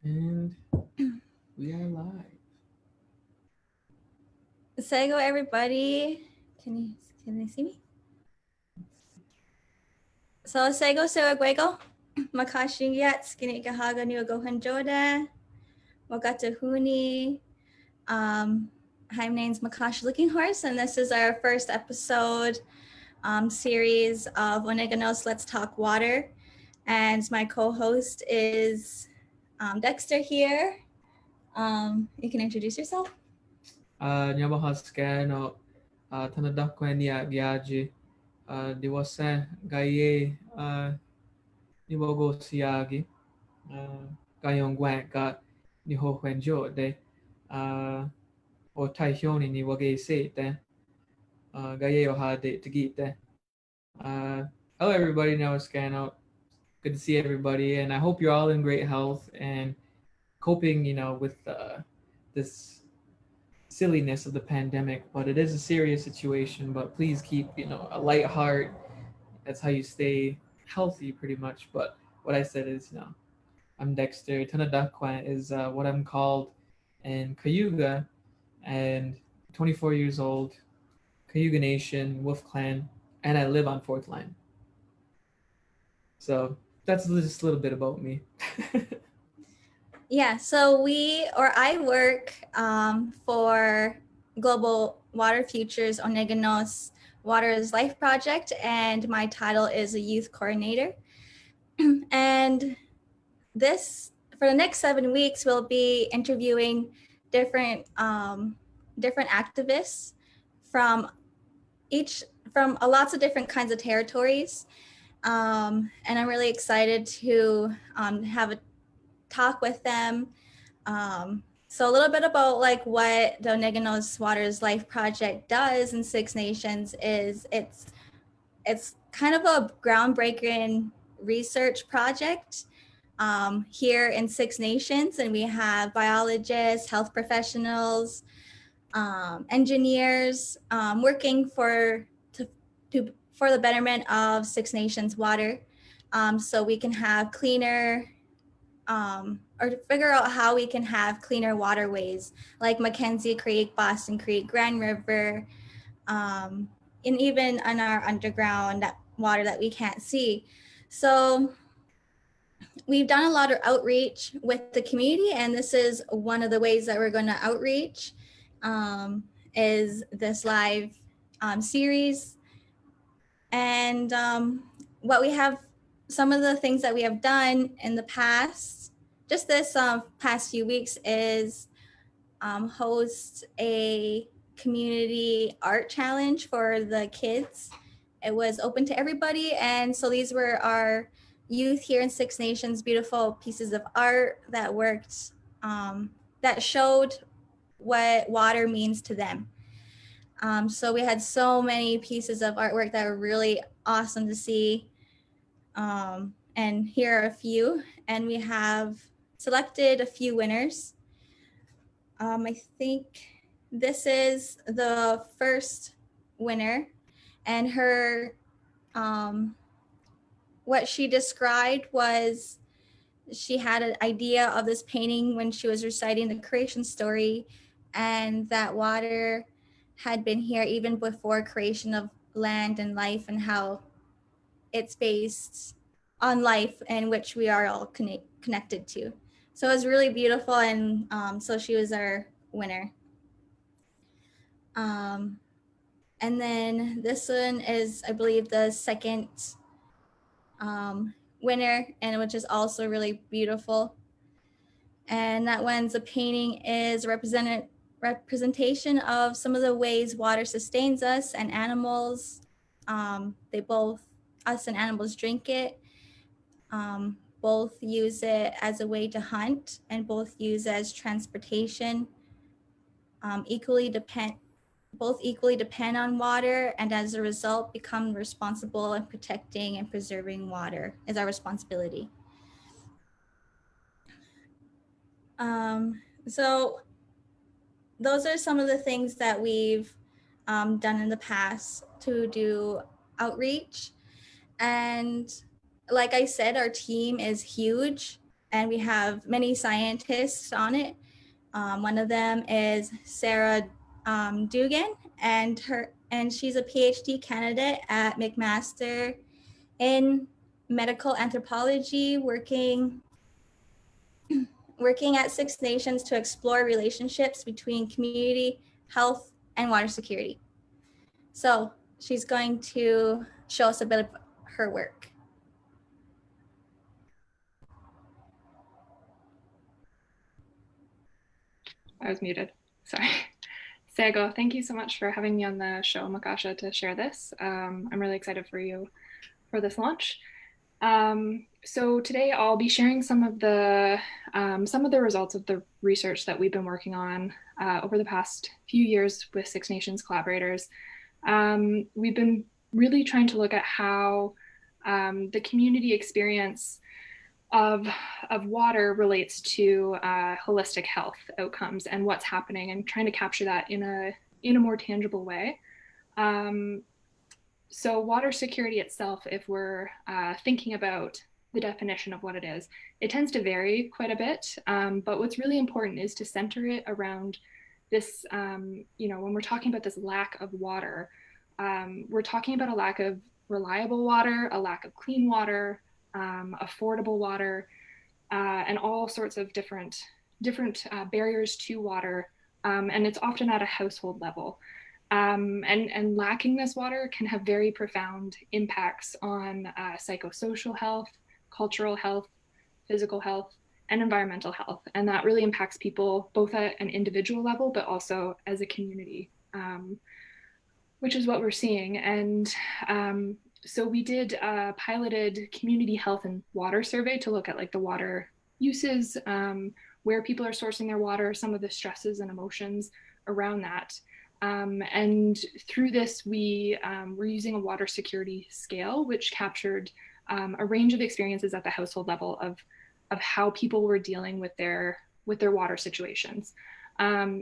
And we are live. Sego, everybody. Can they see me? So Sego Sewagwego, Makashingyat, Skinikahaga Nuagohanjoda, Wakatahuni. Hi, my name's Makash Looking Horse, and this is our first episode series of Ohneganos Let's Talk Water. And my co-host is Dexter here. You can introduce yourself. Nyabahaskano, Tanadakwania Gyaji, Diwasa Gaye, Nibogo Siagi, Gayong Gwanka, Niho Wenjo de, or Taihyoni Niwage Sete, Gaye Ohade Tagite. Hello, everybody. Namaskano. Good to see everybody, and I hope you're all in great health and coping, with this silliness of the pandemic. But it is a serious situation. But please keep, a light heart. That's how you stay healthy, pretty much. But what I said is, I'm Dexter. Tanadakwa is what I'm called in Cayuga, and 24 years old, Cayuga Nation, Wolf Clan, and I live on Fourth Line. So that's just a little bit about me. Yeah, so I work for Global Water Futures Ohneganos Water is Life Project, and my title is a youth coordinator. And for the next 7 weeks, we'll be interviewing different activists from lots of different kinds of territories. And I'm really excited to have a talk with them. So a little bit about what the Ohneganos Waters Life Project does in Six Nations is it's kind of a groundbreaking research project here in Six Nations, and we have biologists, health professionals, engineers working for the betterment of Six Nations water, so we can have cleaner or figure out how we can have cleaner waterways like Mackenzie Creek, Boston Creek, Grand River, and even on our underground water that we can't see. So we've done a lot of outreach with the community, and this is one of the ways that we're going to outreach is this live series. And what we have, some of the things that we have done in the past, just this past few weeks, is host a community art challenge for the kids. It was open to everybody, and so these were our youth here in Six Nations, beautiful pieces of art that worked, that showed what water means to them. So we had so many pieces of artwork that were really awesome to see. And here are a few, and we have selected a few winners. I think this is the first winner, and her, what she described was she had an idea of this painting when she was reciting the creation story, and that water had been here even before creation of land and life, and how it's based on life in which we are all connected to. So it was really beautiful, and so she was our winner. And then this one is, I believe, the second winner, and which is also really beautiful. And that one's a painting is representation of some of the ways water sustains us and animals. They both, us and animals, drink it. Both use it as a way to hunt, and both use it as transportation. Both equally depend on water, and as a result become responsible in protecting and preserving water is our responsibility. So those are some of the things that we've done in the past to do outreach. And like I said, our team is huge and we have many scientists on it. One of them is Sarah Duignan, and she's a PhD candidate at McMaster in medical anthropology, working at Six Nations to explore relationships between community, health, and water security. So she's going to show us a bit of her work. I was muted, sorry. Sego, thank you so much for having me on the show, Makasa, to share this. I'm really excited for you for this launch. So today I'll be sharing some of the results of the research that we've been working on over the past few years with Six Nations collaborators. We've been really trying to look at how the community experience of water relates to holistic health outcomes and what's happening, and trying to capture that in a more tangible way. So water security itself, if we're thinking about the definition of what it is, it tends to vary quite a bit. But what's really important is to center it around this, when we're talking about this lack of water, we're talking about a lack of reliable water, a lack of clean water, affordable water, and all sorts of different barriers to water. And it's often at a household level. And lacking this water can have very profound impacts on psychosocial health, cultural health, physical health, and environmental health. And that really impacts people both at an individual level, but also as a community, which is what we're seeing. And so we did a piloted community health and water survey to look at like the water uses, where people are sourcing their water, some of the stresses and emotions around that. And through this, we were using a water security scale, which captured a range of experiences at the household level of how people were dealing with their water situations.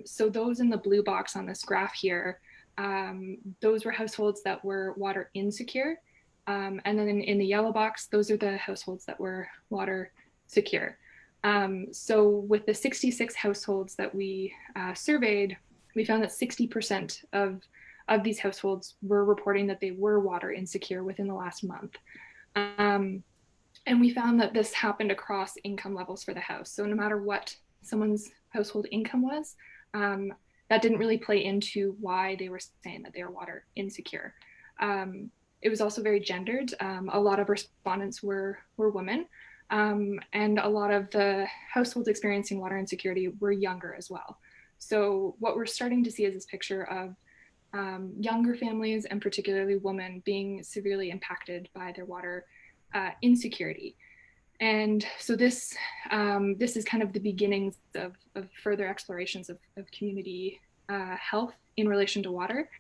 So those in the blue box on this graph here, those were households that were water insecure. And then in the yellow box, those are the households that were water secure. So with the 66 households that we surveyed, we found that 60% of these households were reporting that they were water insecure within the last month. And we found that this happened across income levels for the house. So no matter what someone's household income was, that didn't really play into why they were saying that they were water insecure. It was also very gendered. A lot of respondents were women, and a lot of the households experiencing water insecurity were younger as well. So what we're starting to see is this picture of younger families, and particularly women, being severely impacted by their water insecurity. And so this is kind of the beginnings of further explorations of community health in relation to water.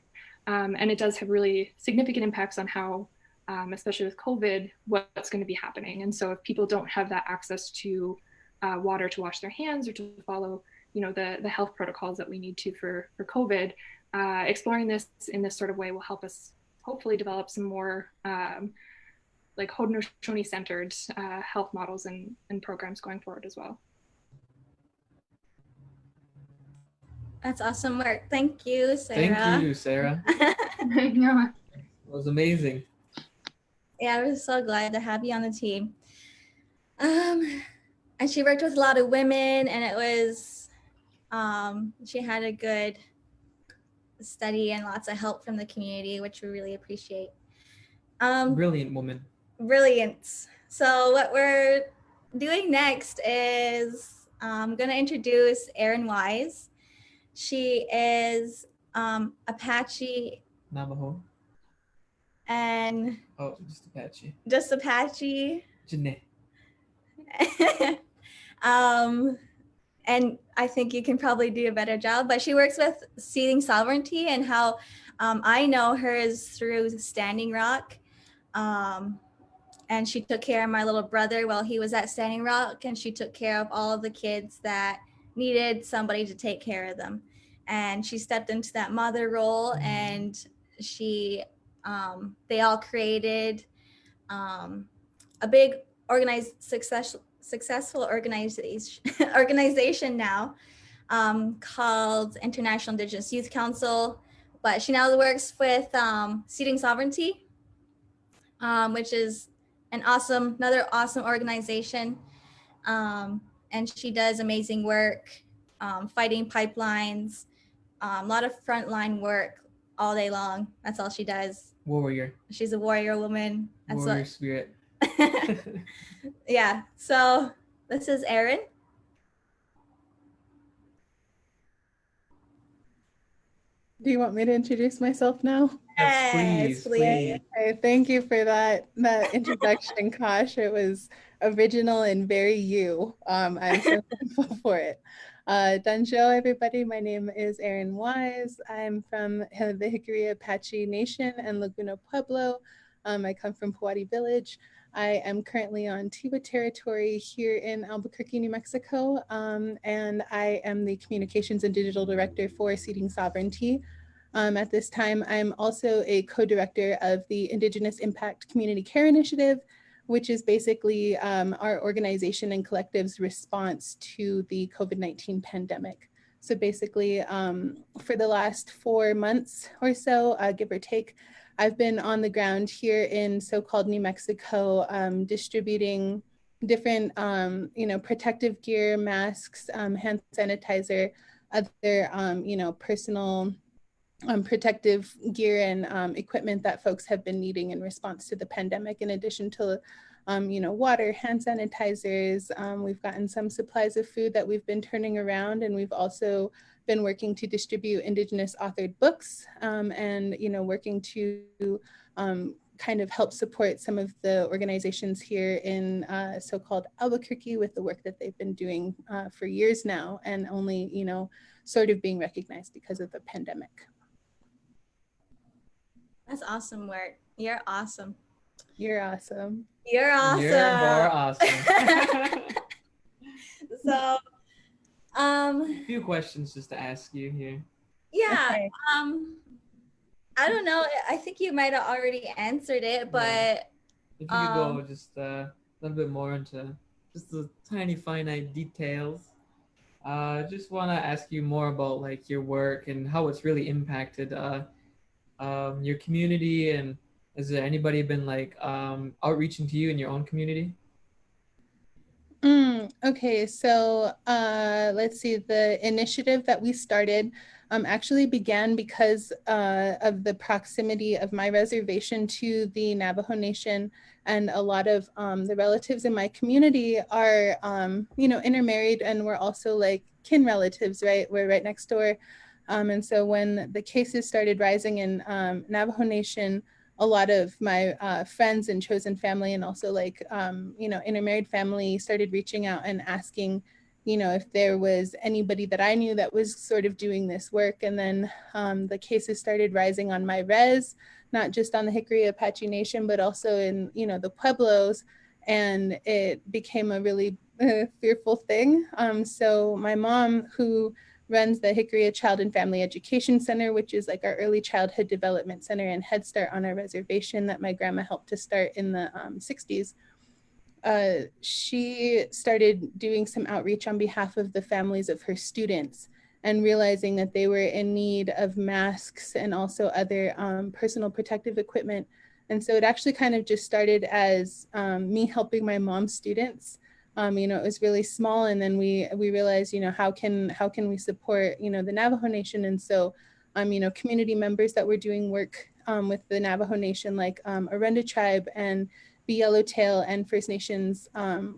And it does have really significant impacts on how, especially with COVID, what's going to be happening. And so if people don't have that access to water to wash their hands or to follow, the health protocols that we need to for COVID, exploring this in this sort of way will help us hopefully develop some more like Haudenosaunee centered health models and programs going forward as well. That's awesome work. Thank you, Sarah. Thank you, Sarah. Yeah. It was amazing. Yeah, we're so glad to have you on the team. And she worked with a lot of women, and it was, she had a good study and lots of help from the community, which we really appreciate. Brilliant woman. Brilliant. So what we're doing next is I'm going to introduce Eryn Wise. She is Apache Navajo. and Oh, just Apache. just Apache. Janae. And I think you can probably do a better job, but she works with Seeding Sovereignty, and how I know her is through Standing Rock. And she took care of my little brother while he was at Standing Rock, and she took care of all of the kids that needed somebody to take care of them. And she stepped into that mother role, and she, they all created a big organized successful organization now, called International Indigenous Youth Council. But she now works with Seeding Sovereignty, which is another awesome organization. And she does amazing work, fighting pipelines, a lot of frontline work all day long. That's all she does. Warrior. She's a warrior woman. That's warrior spirit. Yeah. So this is Eryn. Do you want me to introduce myself now? Yes, please. Okay, thank you for that introduction, Kosh. It was original and very you. I'm so thankful for it. Danjo, everybody. My name is Eryn Wise. I'm from the Hickory Apache Nation and Laguna Pueblo. I come from Puwati Village. I am currently on Tiwa territory here in Albuquerque, New Mexico, and I am the Communications and Digital Director for Seeding Sovereignty. At this time, I'm also a co-director of the Indigenous Impact Community Care Initiative, which is basically our organization and collective's response to the COVID-19 pandemic. So basically, for the last 4 months or so, give or take, I've been on the ground here in so-called New Mexico, distributing different, protective gear, masks, hand sanitizer, other, personal protective gear and equipment that folks have been needing in response to the pandemic, in addition to, water, hand sanitizers. We've gotten some supplies of food that we've been turning around, and we've also been working to distribute Indigenous authored books, and working to kind of help support some of the organizations here in so-called Albuquerque with the work that they've been doing for years now, and only sort of being recognized because of the pandemic. That's awesome work. You're awesome. You're awesome. You're awesome. You're more awesome. So, a few questions just to ask you here. Yeah. Okay. I don't know. I think you might have already answered it, but if you could go just a little bit more into just the tiny finite details. Just want to ask you more about like your work and how it's really impacted your community, and has there anybody been like outreaching to you in your own community? Okay, so let's see, the initiative that we started actually began because of the proximity of my reservation to the Navajo Nation, and a lot of the relatives in my community are, intermarried, and we're also like kin relatives, right? We're right next door. And so when the cases started rising in Navajo Nation, a lot of my friends and chosen family, and also like, intermarried family, started reaching out and asking, if there was anybody that I knew that was sort of doing this work. And then the cases started rising on my res, not just on the Hickory Apache Nation, but also in, the Pueblos. And it became a really fearful thing. So my mom, who runs the Hickory Child and Family Education Center, which is like our early childhood development center and Head Start on our reservation that my grandma helped to start in the 60s. She started doing some outreach on behalf of the families of her students, and realizing that they were in need of masks and also other personal protective equipment, And so it actually kind of just started as me helping my mom's students. It was really small, and then we realized, how can we support, the Navajo Nation. And so, community members that were doing work with the Navajo Nation, like Arenda Tribe and the Yellowtail and First Nations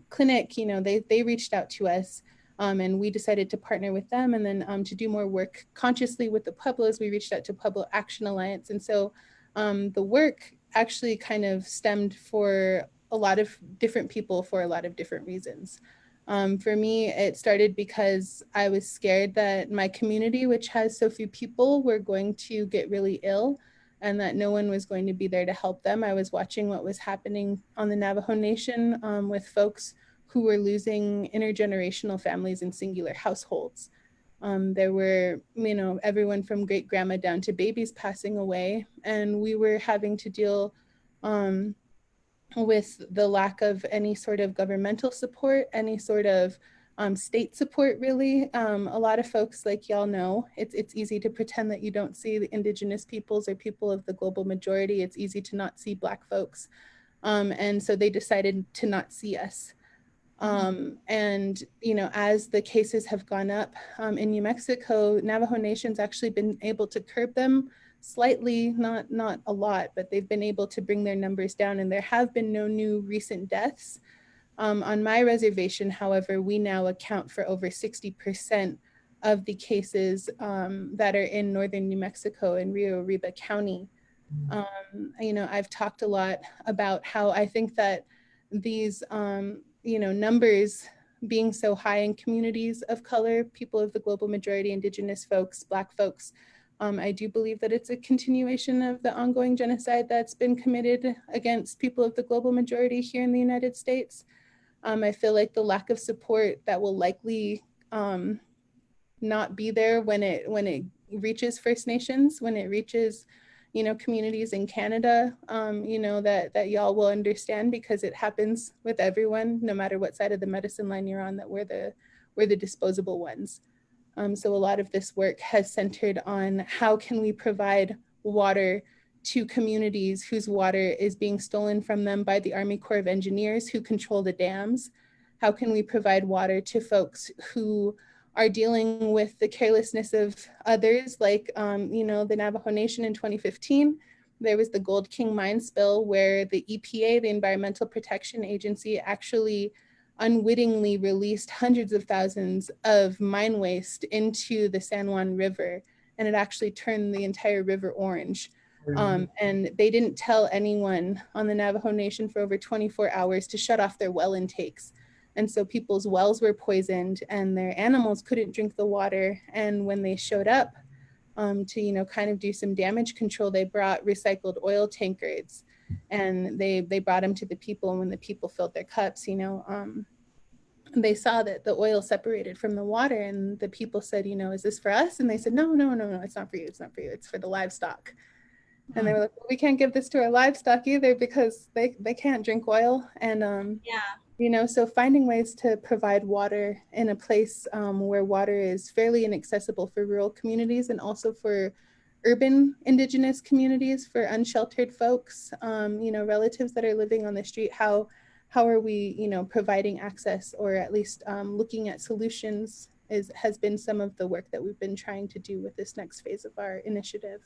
Clinic, they reached out to us. And we decided to partner with them, and then to do more work consciously with the Pueblos, we reached out to Pueblo Action Alliance. And so the work actually kind of stemmed for a lot of different people for a lot of different reasons. For me, it started because I was scared that my community, which has so few people, were going to get really ill and that no one was going to be there to help them. I was watching what was happening on the Navajo Nation with folks who were losing intergenerational families in singular households. There were, everyone from great grandma down to babies passing away, and we were having to deal with the lack of any sort of governmental support, any sort of state support, really. A lot of folks, like y'all know, it's easy to pretend that you don't see the Indigenous peoples or people of the global majority. It's easy to not see Black folks. And so they decided to not see us. And, as the cases have gone up in New Mexico, Navajo Nation's actually been able to curb them slightly, not a lot, but they've been able to bring their numbers down, and there have been no new recent deaths. On my reservation, however, we now account for over 60% of the cases that are in northern New Mexico in Rio Arriba County. I've talked a lot about how I think that these numbers being so high in communities of color, people of the global majority, Indigenous folks, Black folks, I do believe that it's a continuation of the ongoing genocide that's been committed against people of the global majority here in the United States. I feel like the lack of support that will likely not be there when it reaches First Nations, when it reaches communities in Canada, that y'all will understand, because it happens with everyone, no matter what side of the medicine line you're on, that we're the disposable ones. So a lot of this work has centered on how can we provide water to communities whose water is being stolen from them by the Army Corps of Engineers who control the dams. How can we provide water to folks who are dealing with the carelessness of others, like the Navajo Nation in 2015. There was the Gold King mine spill where the EPA, the Environmental Protection Agency, actually unwittingly released hundreds of thousands of mine waste into the San Juan River, and it actually turned the entire river orange. And they didn't tell anyone on the Navajo Nation for over 24 hours to shut off their well intakes. And so people's wells were poisoned and their animals couldn't drink the water. And when they showed up to, kind of do some damage control, they brought recycled oil tankers and they brought them to the people. And when the people filled their cups, they saw that the oil separated from the water, and the people said, is this for us? And they said, no, it's not for you. It's not for you. It's for the livestock. And they were like, well, we can't give this to our livestock either because they can't drink oil. And so finding ways to provide water in a place where water is fairly inaccessible for rural communities and also for urban Indigenous communities, for unsheltered folks, relatives that are living on the street, how are we, providing access, or at least looking at solutions has been some of the work that we've been trying to do with this next phase of our initiative.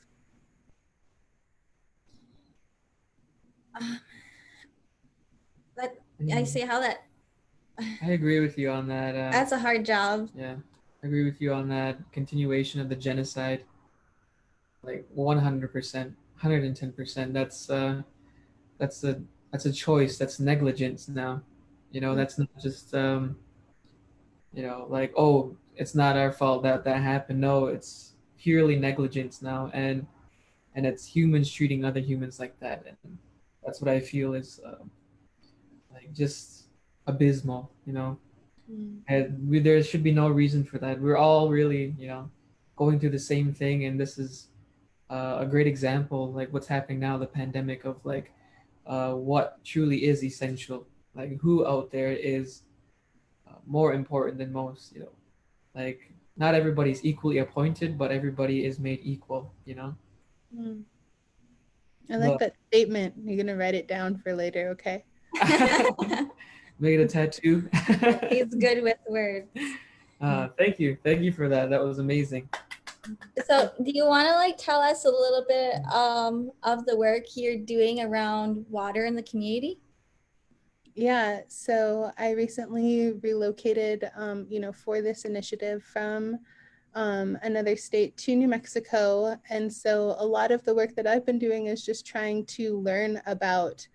But I see how that. I agree with you on that. That's a hard job. Yeah, I agree with you on that continuation of the genocide. Like 100%, 110%. That's a choice. That's negligence now. That's not just like, oh, it's not our fault that happened. No, it's purely negligence now, and it's humans treating other humans like that, and that's what I feel is like just abysmal. And there should be no reason for that. We're all really, going through the same thing, and this is a great example, like what's happening now, the pandemic, of like what truly is essential, like who out there is more important than most. Like not everybody's equally appointed, but everybody is made equal. I like that statement. You're gonna write it down for later, okay? Make it a tattoo. He's good with words. Thank you. Thank you for that. That was amazing. So do you want to like tell us a little bit of the work you're doing around water in the community? Yeah, so I recently relocated, for this initiative from another state to New Mexico. And so a lot of the work that I've been doing is just trying to learn about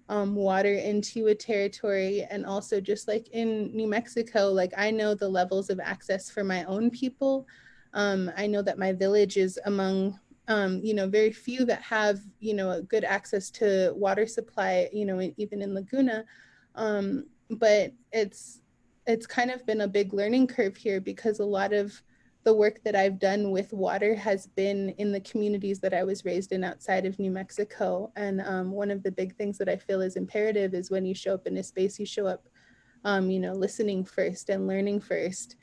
water into a territory. And also just like in New Mexico, like I know the levels of access for my own people. I know that my village is among very few that have, a good access to water supply, even in Laguna. But it's kind of been a big learning curve here because a lot of the work that I've done with water has been in the communities that I was raised in outside of New Mexico. And one of the big things that I feel is imperative is when you show up in a space, you show up, listening first and learning first.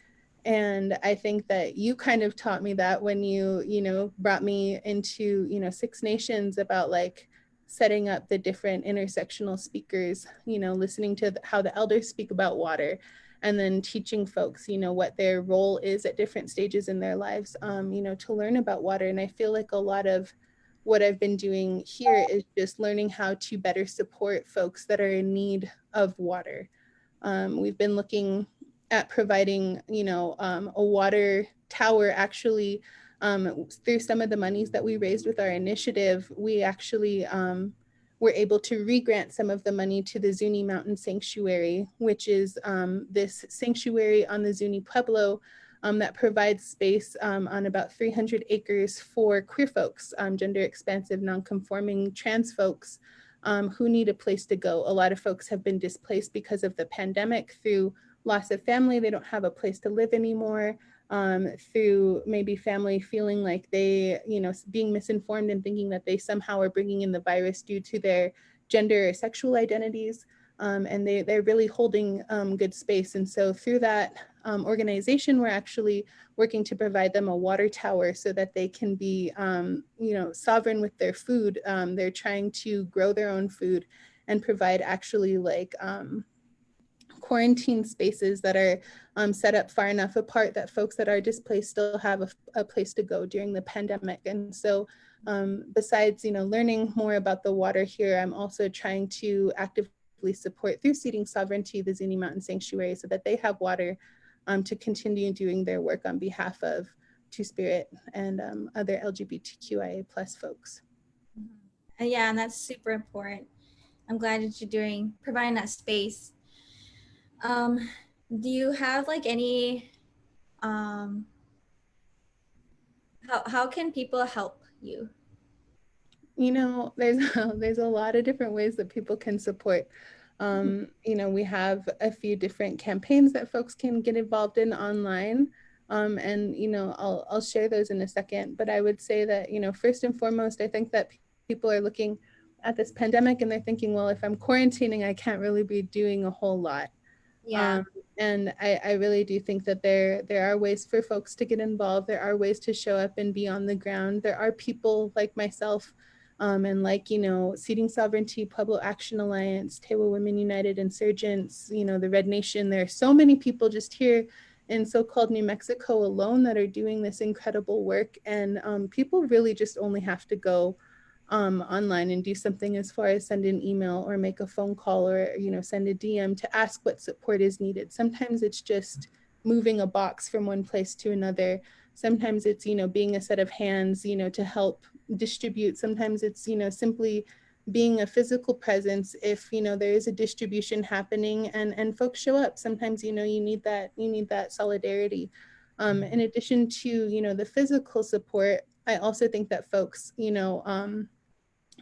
And I think that you kind of taught me that when you brought me into, Six Nations about like setting up the different intersectional speakers, listening to how the elders speak about water and then teaching folks, what their role is at different stages in their lives, to learn about water. And I feel like a lot of what I've been doing here is just learning how to better support folks that are in need of water. We've been looking at providing, a water tower. Actually, through some of the monies that we raised with our initiative, we actually were able to re-grant some of the money to the Zuni Mountain Sanctuary, which is this sanctuary on the Zuni Pueblo that provides space on about 300 acres for queer folks, gender expansive, non-conforming trans folks who need a place to go. A lot of folks have been displaced because of the pandemic through loss of family. They don't have a place to live anymore. Through maybe family feeling like they, being misinformed and thinking that they somehow are bringing in the virus due to their gender or sexual identities. And they're really holding good space. And so through that organization, we're actually working to provide them a water tower so that they can be, sovereign with their food. They're trying to grow their own food and provide actually like quarantine spaces that are set up far enough apart that folks that are displaced still have a place to go during the pandemic. And so besides, learning more about the water here, I'm also trying to actively support through Seeding Sovereignty, the Zuni Mountain Sanctuary, so that they have water to continue doing their work on behalf of Two-Spirit and other LGBTQIA+ folks. Yeah, and that's super important. I'm glad that you're providing that space. Do you have like any, how can people help you? There's a lot of different ways that people can support. We have a few different campaigns that folks can get involved in online. And I'll share those in a second. But I would say that, first and foremost, I think that people are looking at this pandemic and they're thinking, well, if I'm quarantining, I can't really be doing a whole lot. Yeah. And I really do think that there are ways for folks to get involved. There are ways to show up and be on the ground. There are people like myself and like, Seeding Sovereignty, Pueblo Action Alliance, Tewa Women United, Insurgents, the Red Nation. There are so many people just here in so-called New Mexico alone that are doing this incredible work. And people really just only have to go online and do something as far as send an email or make a phone call or, send a DM to ask what support is needed. Sometimes it's just moving a box from one place to another. Sometimes it's, being a set of hands, to help distribute. Sometimes it's, simply being a physical presence if, there is a distribution happening and folks show up. Sometimes, you need that solidarity. In addition to, the physical support, I also think that folks,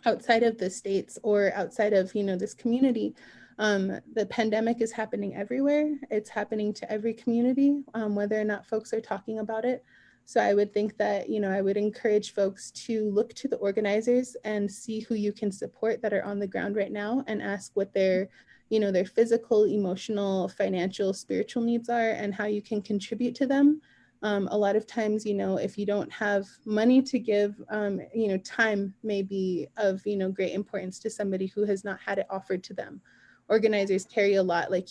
outside of the states or outside of, this community, the pandemic is happening everywhere. It's happening to every community, whether or not folks are talking about it. So I would think that, I would encourage folks to look to the organizers and see who you can support that are on the ground right now and ask what their physical, emotional, financial, spiritual needs are and how you can contribute to them. A lot of times, if you don't have money to give, time may be of, great importance to somebody who has not had it offered to them. Organizers carry a lot, like,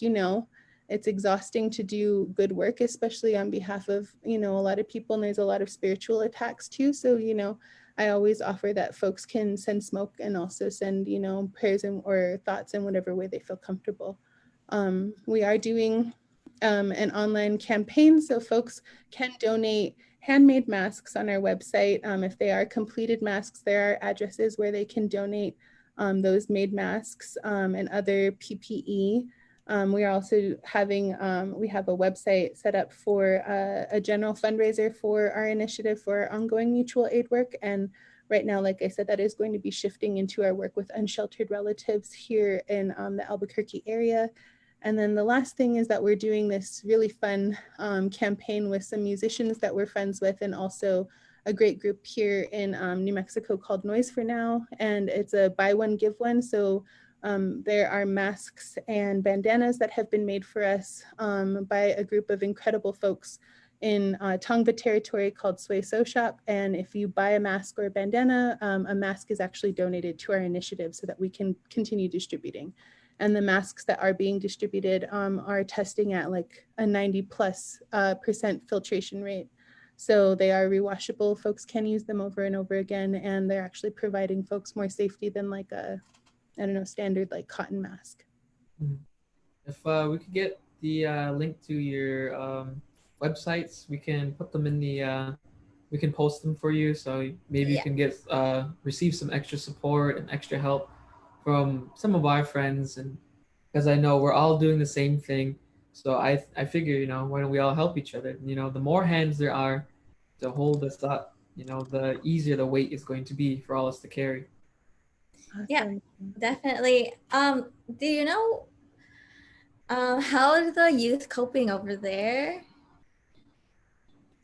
it's exhausting to do good work, especially on behalf of, a lot of people, and there's a lot of spiritual attacks too. So, I always offer that folks can send smoke and also send, prayers or thoughts in whatever way they feel comfortable. We are doing an online campaign, so folks can donate handmade masks on our website. If they are completed masks, there are addresses where they can donate those made masks and other PPE. We are also having, we have a website set up for a general fundraiser for our initiative for ongoing mutual aid work. And right now, like I said, that is going to be shifting into our work with unsheltered relatives here in the Albuquerque area. And then the last thing is that we're doing this really fun campaign with some musicians that we're friends with, and also a great group here in New Mexico called Noise for Now. And it's a buy one, give one. So there are masks and bandanas that have been made for us by a group of incredible folks in Tongva territory called Sway So Shop. And if you buy a mask or a bandana, a mask is actually donated to our initiative so that we can continue distributing. And the masks that are being distributed are testing at like a 90+% filtration rate. So they are rewashable. Folks can use them over and over again, and they're actually providing folks more safety than like a, I don't know, standard like cotton mask. If we could get the link to your websites, we can put them in the, we can post them for you. So maybe you can get receive some extra support and extra help from some of our friends, and because I know we're all doing the same thing. So I figure, why don't we all help each other? The more hands there are to hold us up, the easier the weight is going to be for all us to carry. Awesome. Yeah, definitely. Do you know how are the youth coping over there?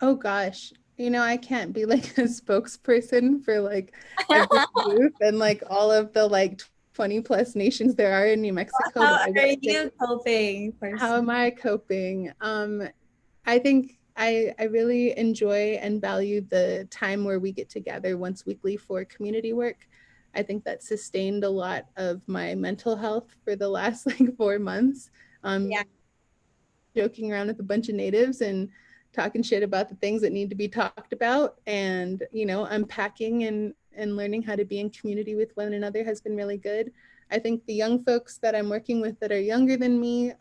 Oh gosh, I can't be like a spokesperson for like every youth and like all of the like 20+ nations there are in New Mexico. How are you coping? How am I coping? I think I really enjoy and value the time where we get together once weekly for community work. I think that sustained a lot of my mental health for the last like 4 months. Yeah. Joking around with a bunch of natives and talking shit about the things that need to be talked about, and unpacking and learning how to be in community with one another has been really good. I think the young folks that I'm working with that are younger than me,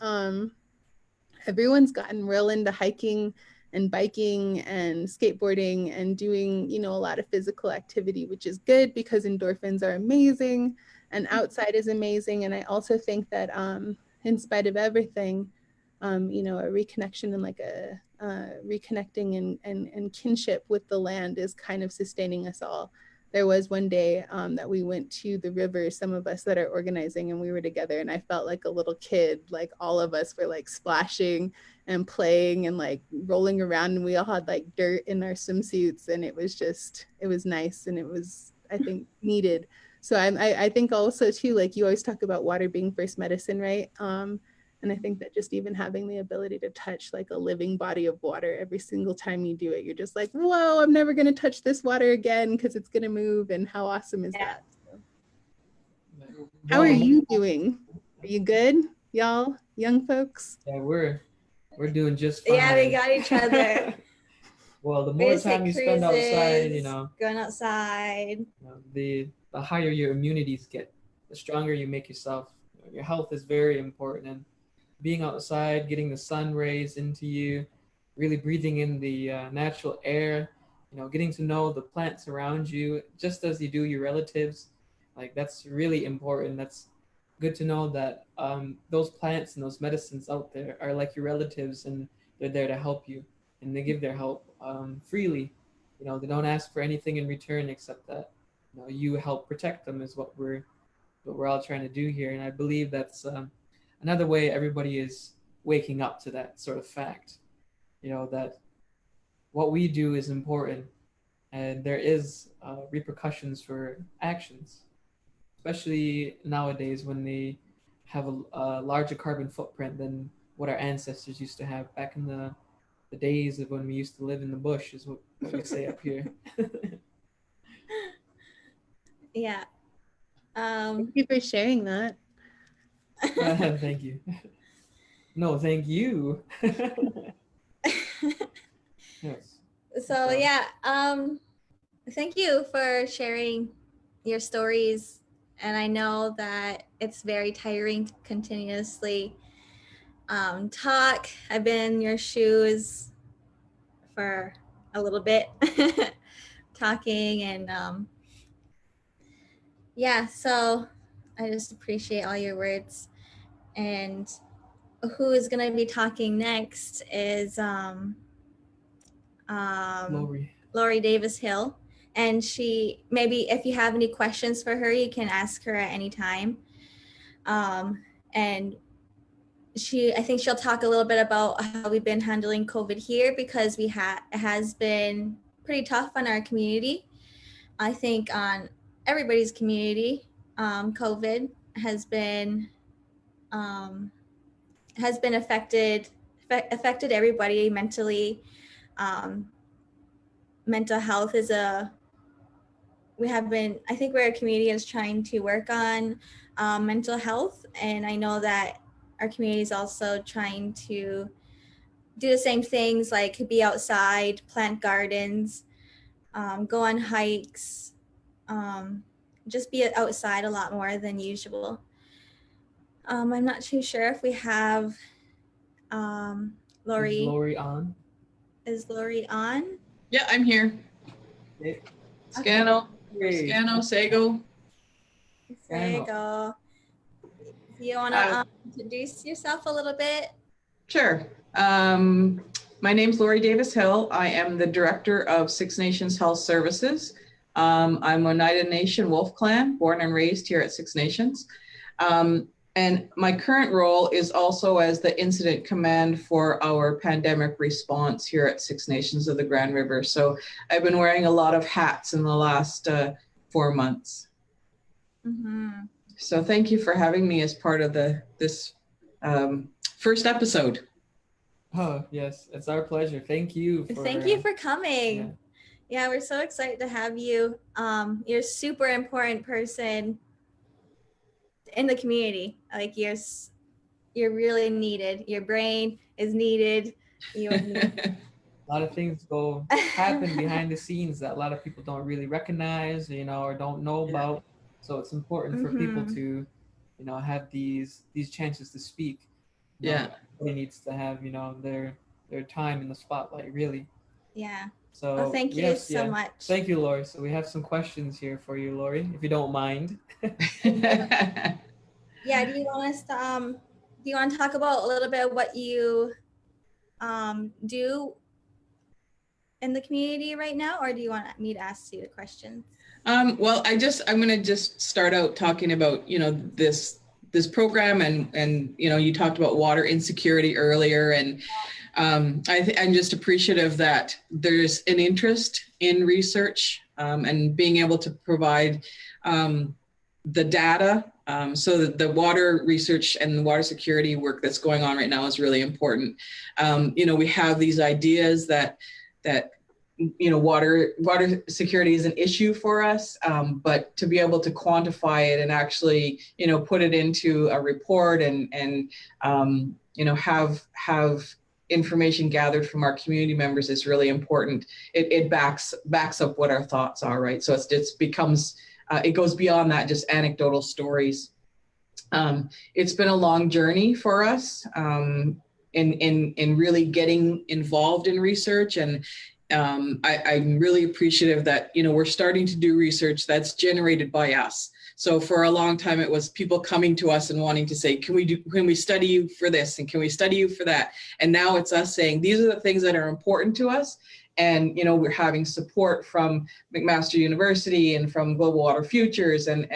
everyone's gotten real into hiking and biking and skateboarding and doing, a lot of physical activity, which is good because endorphins are amazing and outside is amazing. And I also think that in spite of everything, a reconnection and like a reconnecting and kinship with the land is kind of sustaining us all. There was one day that we went to the river, some of us that are organizing, and we were together, and I felt like a little kid. Like all of us were like splashing and playing and like rolling around, and we all had like dirt in our swimsuits, and it was nice, and it was, I think, needed. So I think also too, like you always talk about water being first medicine, right? And I think that just even having the ability to touch like a living body of water every single time you do it, you're just like, whoa, I'm never going to touch this water again because it's going to move. And how awesome is that? So, how are you doing? Are you good, y'all, young folks? Yeah, we're doing just fine. Yeah, we got each other. Well, the more time you spend outside, going outside, the higher your immunities get, the stronger you make yourself. Your health is very important, and being outside, getting the sun rays into you, really breathing in the natural air, getting to know the plants around you, just as you do your relatives, like that's really important. That's good to know that those plants and those medicines out there are like your relatives, and they're there to help you, and they give their help freely. They don't ask for anything in return except that you help protect them is what we're all trying to do here. And I believe that's another way everybody is waking up to that sort of fact, that what we do is important, and there is repercussions for actions, especially nowadays when they have a larger carbon footprint than what our ancestors used to have back in the the days of when we used to live in the bush, is what we say up here. Yeah. Thank you for sharing that. Thank you. No, thank you. Yes. So yeah, thank you for sharing your stories. And I know that it's very tiring to continuously talk. I've been in your shoes for a little bit, talking, and yeah, so I just appreciate all your words. And who is going to be talking next is Lori Davis Hill. And she, maybe if you have any questions for her, you can ask her at any time. And I think she'll talk a little bit about how we've been handling COVID here, because it has been pretty tough on our community. I think on everybody's community, COVID has been affected everybody mentally. Mental health is I think we're a community is trying to work on mental health. And I know that our community is also trying to do the same things, like be outside, plant gardens, go on hikes, just be outside a lot more than usual. I'm not too sure if we have Lori. Is Lori on? Is Lori on? Yeah, I'm here. Okay. Scano, Great. Scano, Sago. There you go. Do you want to introduce yourself a little bit? Sure. My name's Lori Davis Hill. I am the director of Six Nations Health Services. I'm Oneida Nation Wolf Clan, born and raised here at Six Nations. And my current role is also as the incident command for our pandemic response here at Six Nations of the Grand River. So I've been wearing a lot of hats in the last 4 months. Mm-hmm. So thank you for having me as part of this first episode. Oh, yes, it's our pleasure. Thank you for coming. Yeah, we're so excited to have you. You're a super important person in the community. Like you're really needed. Your brain is needed. A lot of things happen behind the scenes that a lot of people don't really recognize, or don't know about. So it's important for people to, have these chances to speak. Everybody needs to have, their time in the spotlight, really. Yeah. So well, thank you so much. Thank you, Lori. So we have some questions here for you, Lori, if you don't mind. Yeah. Do you want to talk about a little bit what you do in the community right now, or do you want me to ask you the questions? Well, I'm going to just start out talking about, this program and you talked about water insecurity earlier, and I'm just appreciative that there's an interest in research and being able to provide the data. So that the water research and the water security work that's going on right now is really important. We have these ideas that water security is an issue for us, but to be able to quantify it and actually, put it into a report and have information gathered from our community members is really important. It backs up what our thoughts are, right? So it goes beyond that, just anecdotal stories. It's been a long journey for us in really getting involved in research, and I'm really appreciative that, we're starting to do research that's generated by us. So for a long time, it was people coming to us and wanting to say, can we study you for this? And can we study you for that? And now it's us saying, these are the things that are important to us. And, we're having support from McMaster University and from Global Water Futures and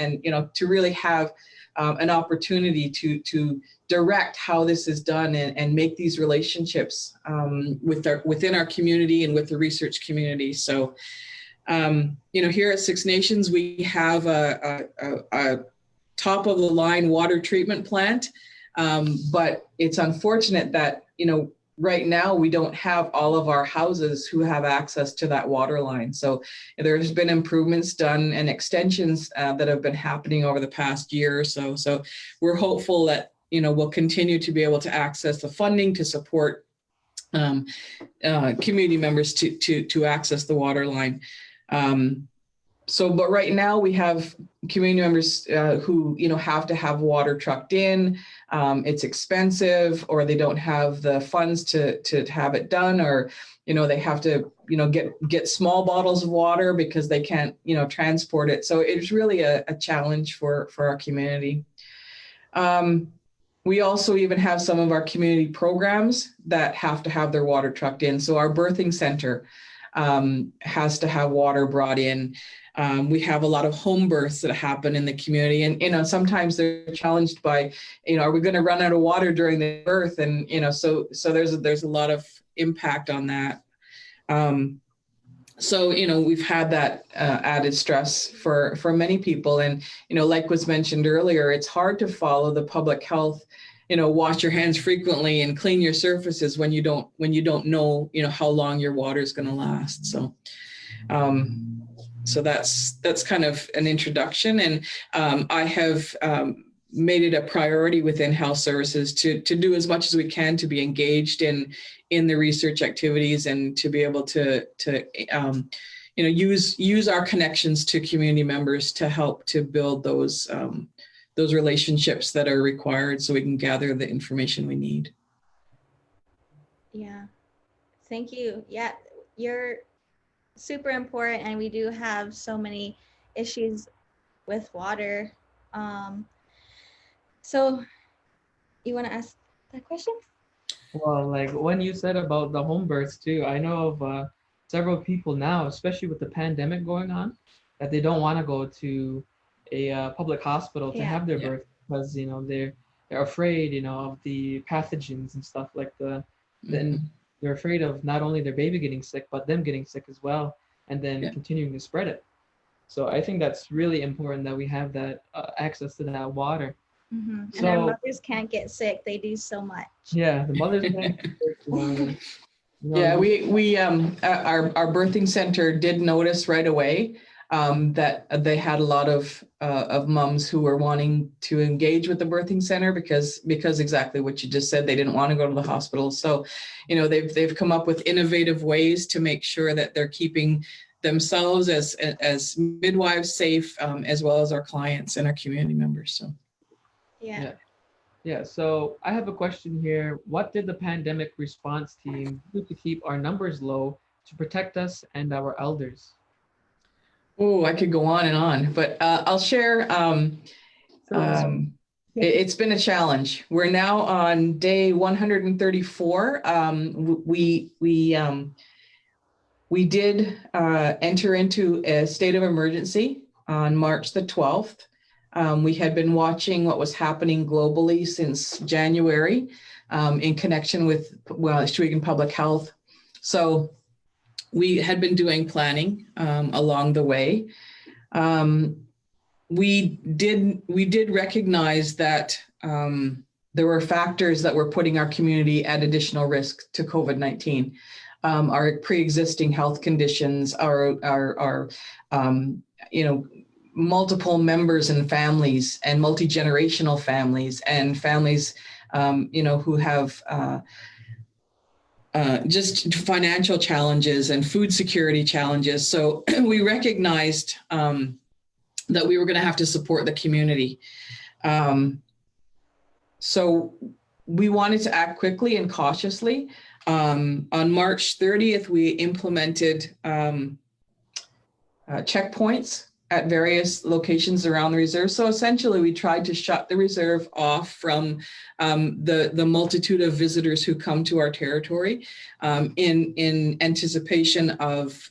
to really have an opportunity to direct how this is done and make these relationships within our community and with the research community. So, here at Six Nations, we have a top of the line water treatment plant, but it's unfortunate that, right now we don't have all of our houses who have access to that water line. So there's been improvements done and extensions that have been happening over the past year or so. So we're hopeful that, we'll continue to be able to access the funding to support community members to access the water line. But right now we have community members who, have to have water trucked in. It's expensive, or they don't have the funds to have it done, or, they have to, get small bottles of water because they can't, transport it. So it's really a challenge for our community. We also even have some of our community programs that have to have their water trucked in. So our birthing center has to have water brought in. We have a lot of home births that happen in the community, and sometimes they're challenged by, are we going to run out of water during the birth? And so there's a lot of impact on that. So we've had that added stress for many people, and like was mentioned earlier, it's hard to follow the public health. Wash your hands frequently and clean your surfaces when you don't know how long your water is going to last. So. So that's kind of an introduction, and I have made it a priority within health services to do as much as we can to be engaged in the research activities, and to be able to use our connections to community members to help to build those relationships that are required so we can gather the information we need. Yeah, thank you. Yeah, you're super important, and we do have so many issues with water. So you want to ask that question? Well, like when you said about the home births too, I know of several people now, especially with the pandemic going on, that they don't want to go to a public hospital to have their birth because they're afraid of the pathogens and stuff like then they're afraid of not only their baby getting sick but them getting sick as well, and then continuing to spread it. So I think that's really important that we have that access to that water. Mm-hmm. And our mothers can't get sick. They do so much. Yeah, the mothers can't get sick. Yeah, we our birthing center did notice right away that they had a lot of moms who were wanting to engage with the birthing center because exactly what you just said, they didn't want to go to the hospital. So, they've come up with innovative ways to make sure that they're keeping themselves as midwives safe, as well as our clients and our community members. So, yeah. So I have a question here. What did the pandemic response team do to keep our numbers low to protect us and our elders? Oh, I could go on and on, but I'll share. It's been a challenge. We're now on day 134. We did enter into a state of emergency on March the 12th. We had been watching what was happening globally since January in connection with Ohneganos public health. So we had been doing planning along the way. We did recognize that there were factors that were putting our community at additional risk to COVID-19. Our pre-existing health conditions, our multiple members and families, and multi-generational families, and families who have just financial challenges and food security challenges. So we recognized that we were going to have to support the community. So we wanted to act quickly and cautiously. On March 30th, we implemented checkpoints at various locations around the reserve. So essentially, we tried to shut the reserve off from the multitude of visitors who come to our territory in anticipation of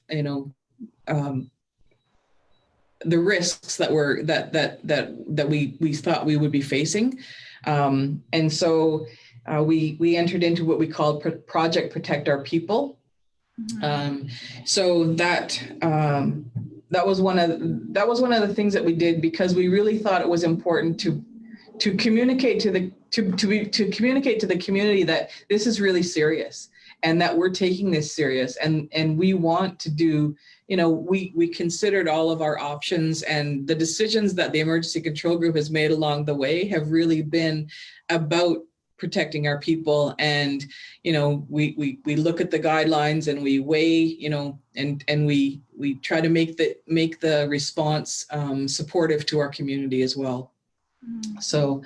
the risks that we thought we would be facing, and so we entered into what we called Project Protect Our People. So that was one of the things that we did because we really thought it was important to communicate to the to communicate to the community that this is really serious and that we're taking this serious, and we want to do, you know, we considered all of our options, and the decisions that the emergency control group has made along the way have really been about protecting our people. And, you know, we look at the guidelines and we weigh, you know, and we try to make the response supportive to our community as well. So,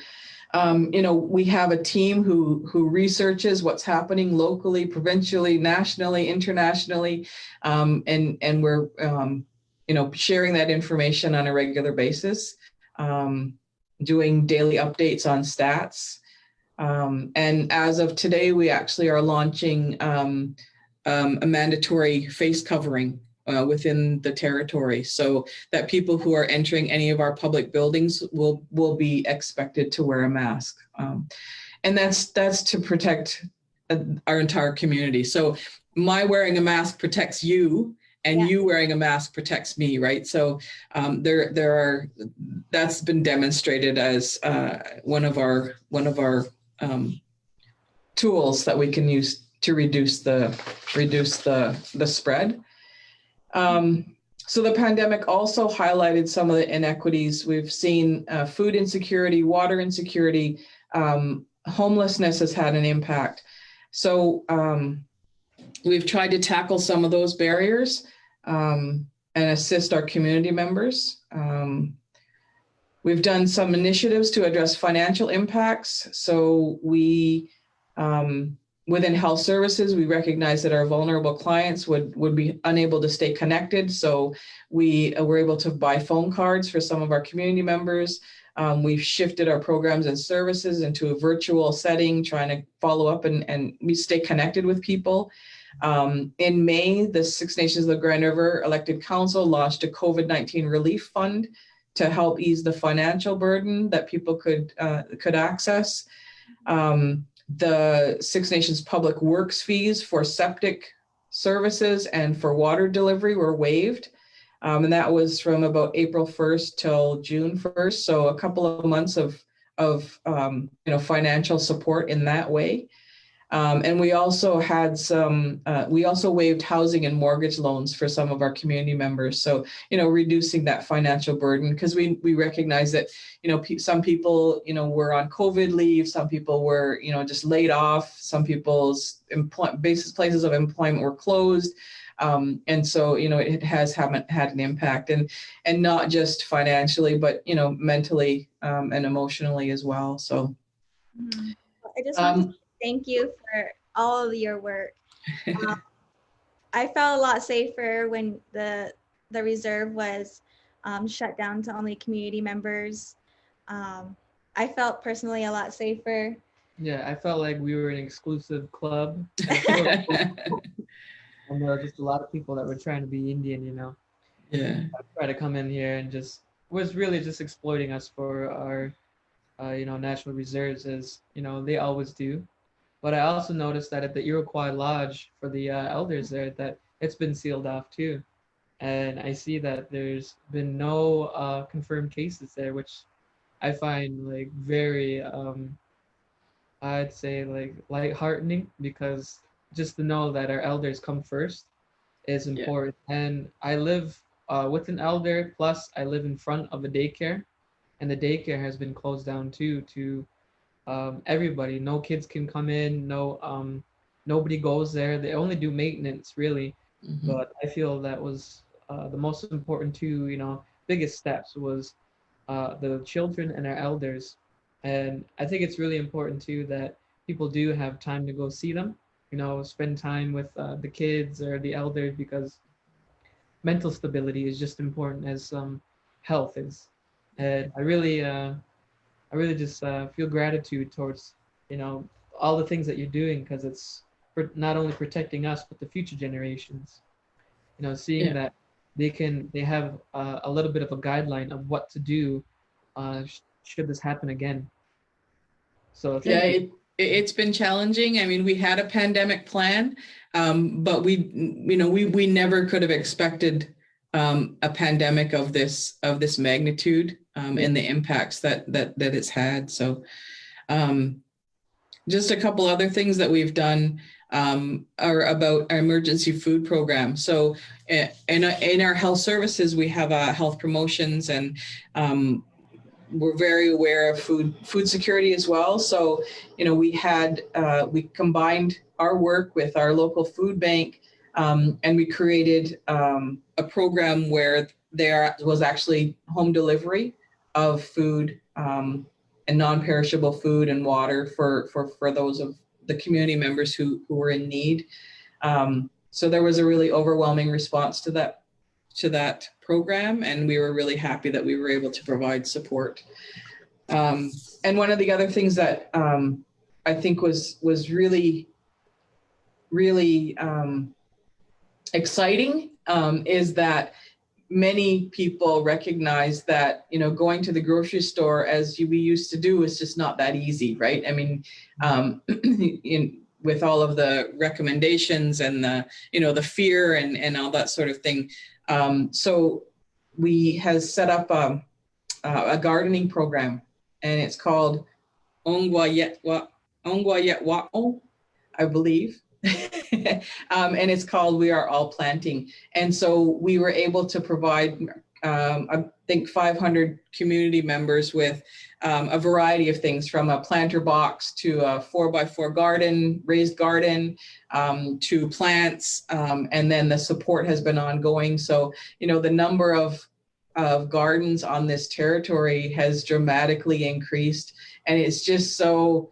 you know, we have a team who researches what's happening locally, provincially, nationally, internationally, and we're, you know, sharing that information on a regular basis, doing daily updates on stats. And as of today, we actually are launching a mandatory face covering within the territory, so that people who are entering any of our public buildings will be expected to wear a mask. And that's to protect our entire community. So my wearing a mask protects you, and you wearing a mask protects me, right? So that's been demonstrated as one of our tools that we can use to reduce the spread. So the pandemic also highlighted some of the inequities. We've seen food insecurity, water insecurity, homelessness has had an impact. So we've tried to tackle some of those barriers and assist our community members. We've done some initiatives to address financial impacts. So we, within health services, we recognize that our vulnerable clients would be unable to stay connected. So we were able to buy phone cards for some of our community members. We've shifted our programs and services into a virtual setting, trying to follow up and we stay connected with people. In May, the Six Nations of the Grand River Elected Council launched a COVID-19 relief fund to help ease the financial burden that people could access. The Six Nations Public Works fees for septic services and for water delivery were waived. And that was from about April 1st till June 1st. So a couple of months of you know, financial support in that way. And we also had we also waived housing and mortgage loans for some of our community members. So, you know, reducing that financial burden, because we recognize that, you know, some people, you know, were on COVID leave, some people were, you know, just laid off, some people's places of employment were closed. And so, you know, it has had an impact, and not just financially, but, you know, mentally and emotionally as well. So I just want to thank you for all of your work. I felt a lot safer when the reserve was shut down to only community members. I felt personally a lot safer. Yeah, I felt like we were an exclusive club. And there were just a lot of people that were trying to be Indian, you know. Yeah. Try to come in here and just was really just exploiting us for our, you know, national reserves, as, you know, they always do. But I also noticed that at the Iroquois Lodge for the elders there, that it's been sealed off too. And I see that there's been no confirmed cases there, which I find like very, I'd say like lightheartening, because just to know that our elders come first is important. Yeah. And I live with an elder, plus I live in front of a daycare, and the daycare has been closed down too to everybody. No kids can come in, no nobody goes there. They only do maintenance really. Mm-hmm. But I feel that was the most important two, you know, biggest steps was the children and our elders. And I think it's really important too that people do have time to go see them, you know, spend time with the kids or the elders, because mental stability is just important as health is. And I really just feel gratitude towards, you know, all the things that you're doing, because it's for not only protecting us, but the future generations, you know, seeing that they have a little bit of a guideline of what to do should this happen again. So it's been challenging. I mean, we had a pandemic plan, but we never could have expected a pandemic of this magnitude. and the impacts that it's had. So just a couple other things that we've done are about our emergency food program. So in our health services, we have health promotions, and we're very aware of food security as well. So, we combined our work with our local food bank, and we created a program where there was actually home delivery of food and non-perishable food and water for those of the community members who were in need. So there was a really overwhelming response to that program, and we were really happy that we were able to provide support. And one of the other things that I think was really exciting is that many people recognize that, going to the grocery store as we used to do is just not that easy, right? I mean, with all of the recommendations and the fear and all that sort of thing. So we have set up a gardening program, and it's called Ohneganos, I believe. And it's called We Are All Planting. And so we were able to provide, I think, 500 community members with a variety of things, from a planter box to a 4x4 raised garden, to plants. And then the support has been ongoing. So, the number of gardens on this territory has dramatically increased. And it's just so,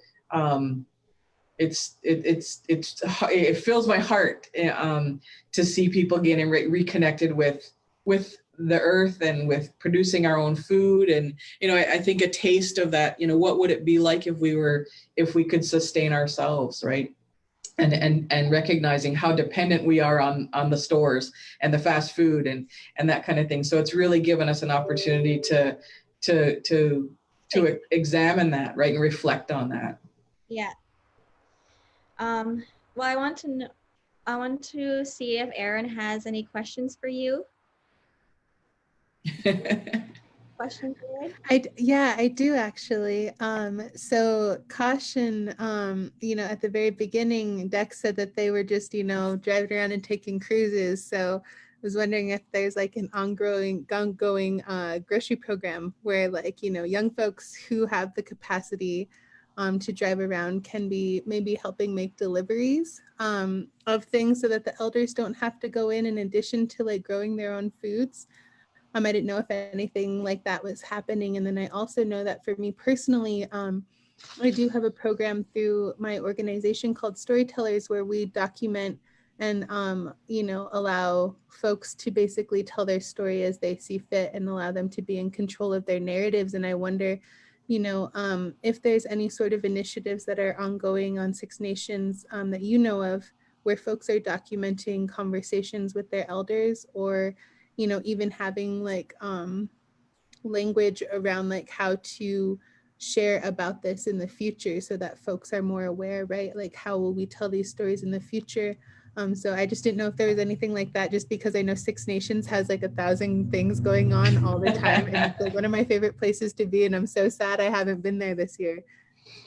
it fills my heart to see people getting reconnected with the earth and with producing our own food. And I think a taste of that, what would it be like if we could sustain ourselves, right? And recognizing how dependent we are on the stores and the fast food and that kind of thing. So it's really given us an opportunity to examine that, right, and reflect on that. Yeah. Well, I want to see if Eryn has any questions for you. Questions, Eryn? I do actually. So caution, at the very beginning, Dex said that they were just, driving around and taking cruises. So I was wondering if there's like an ongoing grocery program where, like, young folks who have the capacity to drive around can be maybe helping make deliveries of things so that the elders don't have to go in addition to like growing their own foods. I didn't know if anything like that was happening. And then I also know that for me personally, I do have a program through my organization called Storytellers, where we document and, allow folks to basically tell their story as they see fit and allow them to be in control of their narratives. And I wonder, if there's any sort of initiatives that are ongoing on Six Nations that you know of, where folks are documenting conversations with their elders, or, even having like language around like how to share about this in the future so that folks are more aware, right? Like, how will we tell these stories in the future? So I just didn't know if there was anything like that, just because I know Six Nations has like 1,000 things going on all the time. And it's like one of my favorite places to be. And I'm so sad I haven't been there this year.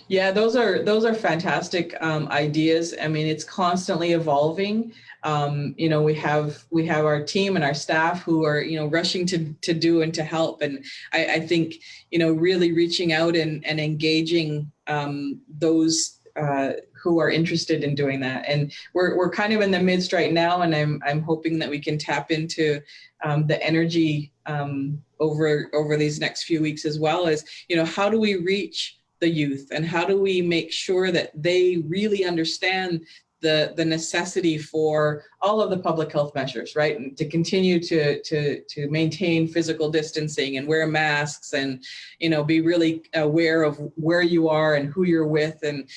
Yeah, those are fantastic ideas. I mean, it's constantly evolving. We have our team and our staff who are, rushing to do and to help. And I think, really reaching out and engaging those who are interested in doing that. And we're kind of in the midst right now, and I'm hoping that we can tap into the energy over these next few weeks, as well as, how do we reach the youth, and how do we make sure that they really understand the necessity for all of the public health measures, right? And to continue to maintain physical distancing and wear masks, and, be really aware of where you are and who you're with, and,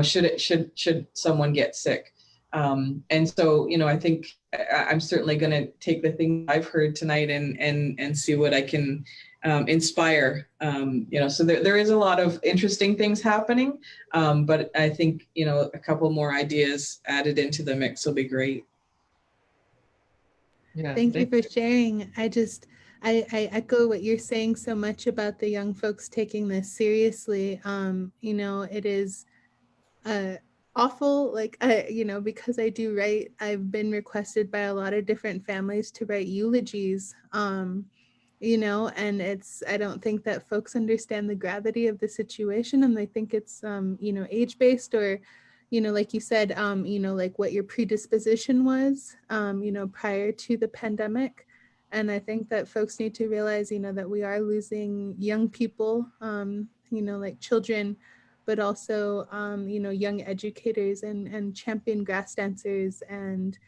should someone get sick. And so, I think I'm certainly going to take the thing I've heard tonight and see what I can inspire. So there is a lot of interesting things happening, but I think, a couple more ideas added into the mix will be great. Yeah, Thank you for sharing. I echo what you're saying so much about the young folks taking this seriously. You know, it is awful, like, you know, because I do write, I've been requested by a lot of different families to write eulogies, you know, and it's, I don't think that folks understand the gravity of the situation, and they think it's, you know, age-based, or, you know, like you said, you know, like what your predisposition was, you know, prior to the pandemic. And I think that folks need to realize, you know, that we are losing young people, you know, like children, but also, you know, young educators and champion grass dancers. And,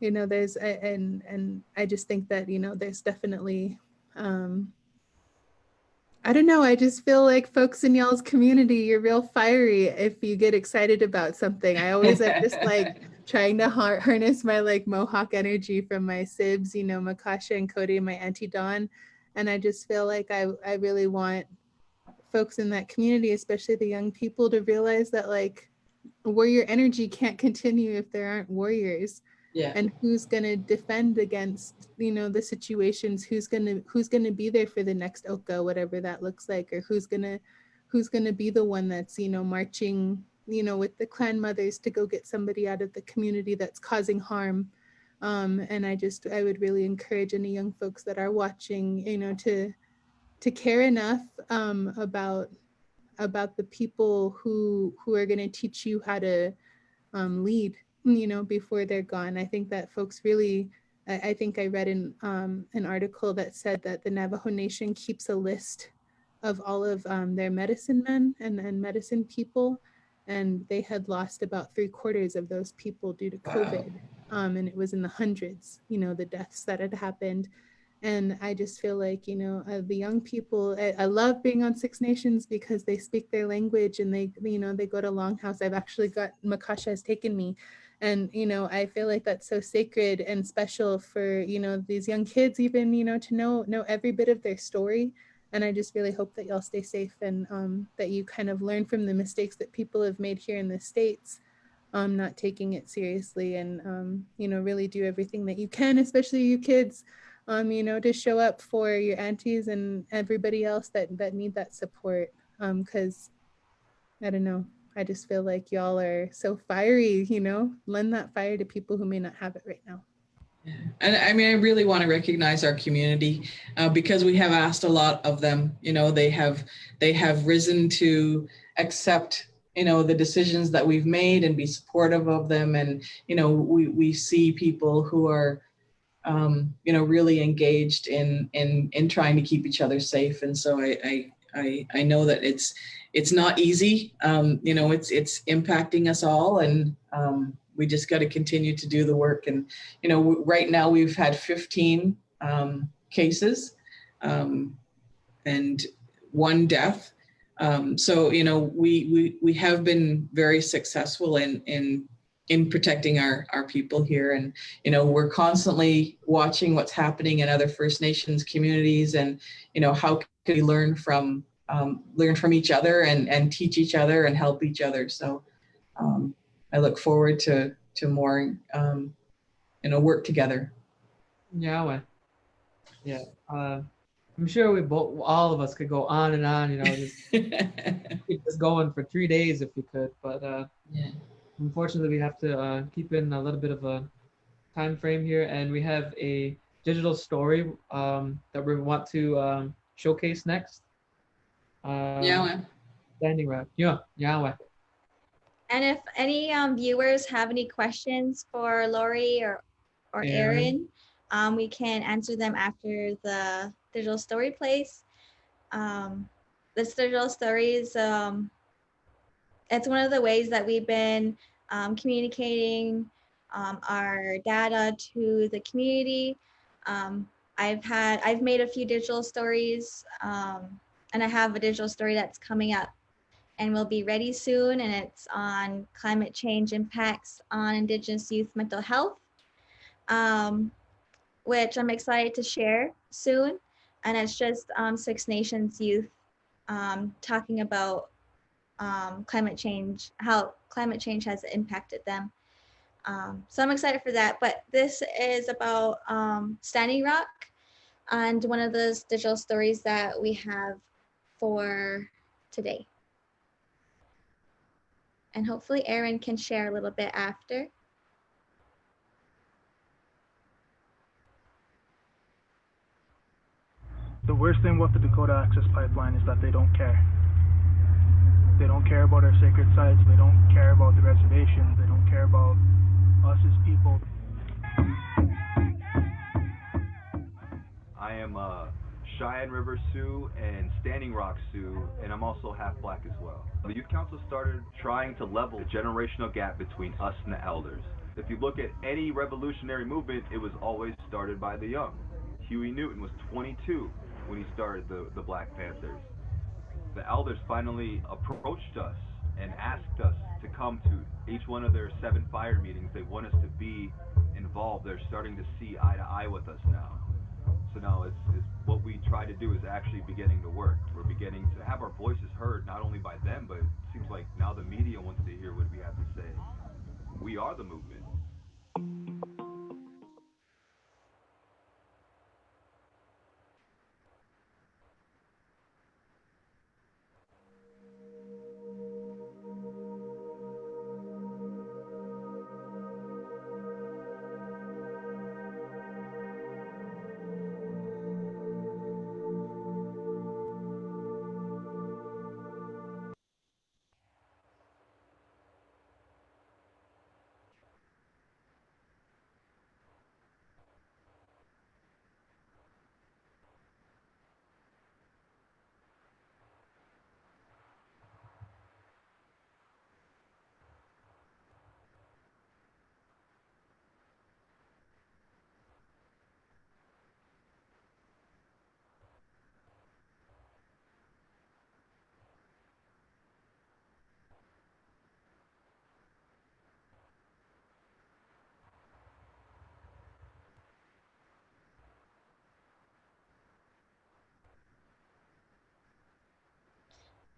you know, there's, and I just think that, you know, there's definitely, I don't know, I just feel like folks in y'all's community, you're real fiery if you get excited about something. I always am just like trying to harness my like Mohawk energy from my sibs, you know, Makasha and Cody and my Auntie Dawn. And I just feel like I really want folks in that community, especially the young people, to realize that like warrior energy can't continue if there aren't warriors. Yeah. And who's going to defend against, you know, the situations, who's going to be there for the next Oka, whatever that looks like, or who's going to be the one that's, you know, marching, you know, with the clan mothers to go get somebody out of the community that's causing harm. And I would really encourage any young folks that are watching, you know, to care enough about the people who are going to teach you how to lead, you know, before they're gone. I think that folks really, I think I read in an article that said that the Navajo Nation keeps a list of all of their medicine men and medicine people, and they had lost about 3/4 of those people due to COVID. Wow. And it was in the hundreds, you know, the deaths that had happened. And I just feel like, you know, the young people, I love being on Six Nations because they speak their language, and they, you know, they go to Longhouse. I've actually got, Makasha has taken me. And, you know, I feel like that's so sacred and special for, you know, these young kids, even, you know, to know every bit of their story. And I just really hope that y'all stay safe, and that you kind of learn from the mistakes that people have made here in the States, not taking it seriously, and, you know, really do everything that you can, especially you kids, you know, to show up for your aunties and everybody else that need that support. Because I don't know, I just feel like y'all are so fiery, you know, lend that fire to people who may not have it right now. And I mean, I really want to recognize our community because we have asked a lot of them. You know, they have risen to accept, you know, the decisions that we've made and be supportive of them. And, you know, we see people who are, you know, really engaged in trying to keep each other safe. And so I know that it's not easy. You know, it's impacting us all, and we just got to continue to do the work. And, you know, right now we've had 15 cases and 1 death. So, you know, we have been very successful in protecting our people here. And, you know, we're constantly watching what's happening in other First Nations communities, and, you know, how can we learn from each other and teach each other and help each other. So I look forward to more, you know, work together. Yeah, yeah. I'm sure all of us could go on and on, you know, just keep this going for 3 days if we could. But yeah. Unfortunately, we have to keep in a little bit of a time frame here, and we have a digital story that we want to showcase next. Yeah. Standing Rock. Yeah. And if any viewers have any questions for Lori or Eryn, we can answer them after the digital story plays. This digital story is it's one of the ways that we've been communicating our data to the community. I've made a few digital stories, and I have a digital story that's coming up and will be ready soon, and it's on climate change impacts on Indigenous youth mental health, which I'm excited to share soon. And it's just Six Nations youth talking about climate change, how climate change has impacted them. So I'm excited for that. But this is about Standing Rock. and one of those digital stories that we have for today. And hopefully Eryn can share a little bit after. The worst thing with the Dakota Access Pipeline is that they don't care. They don't care about our sacred sites. They don't care about the reservation. They don't care about us as people. I am Cheyenne River Sioux and Standing Rock Sioux, and I'm also half black as well. The Youth Council started trying to level the generational gap between us and the elders. If you look at any revolutionary movement, it was always started by the young. Huey Newton was 22 when he started the Black Panthers. The elders finally approached us and asked us to come to each one of their 7 fire meetings. They want us to be involved. They're starting to see eye to eye with us now. So now it's what we try to do is actually beginning to work. We're beginning to have our voices heard, not only by them, but it seems like now the media wants to hear what we have to say. We are the movement.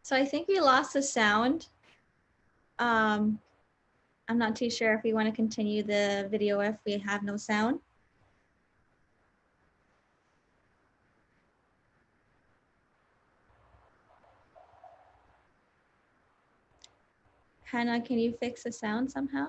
So I think we lost the sound. I'm not too sure if we want to continue the video if we have no sound. Hannah, can you fix the sound somehow?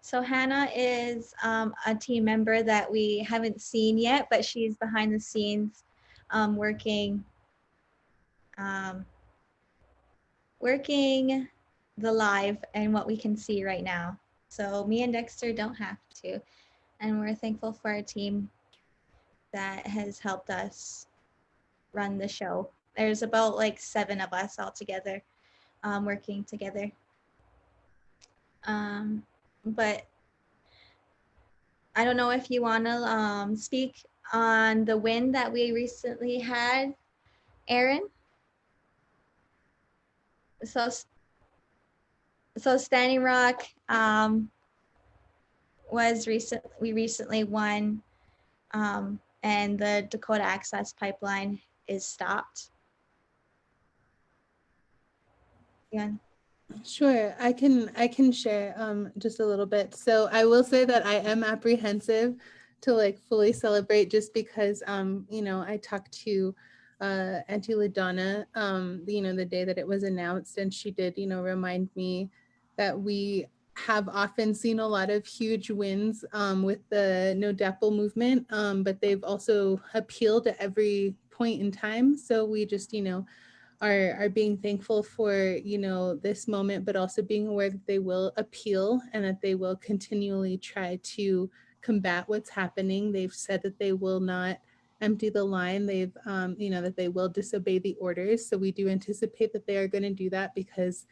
So Hannah is a team member that we haven't seen yet, but she's behind the scenes working the live and what we can see right now. So me and Dexter don't have to, and we're thankful for our team that has helped us run the show. There's about like 7 of us all together working together. But I don't know if you want to speak on the win that we recently had, Eryn. So Standing Rock we recently won, and the Dakota Access Pipeline is stopped. Yeah. Sure, I can share just a little bit. So I will say that I am apprehensive to like fully celebrate just because you know, I talked to Auntie LaDonna the day that it was announced, and she did, remind me that we have often seen a lot of huge wins with the No DAPL movement, but they've also appealed at every point in time. So we just, are being thankful for, this moment, but also being aware that they will appeal and that they will continually try to combat what's happening. They've said that they will not empty the line. They've, that they will disobey the orders. So we do anticipate that they are going to do that because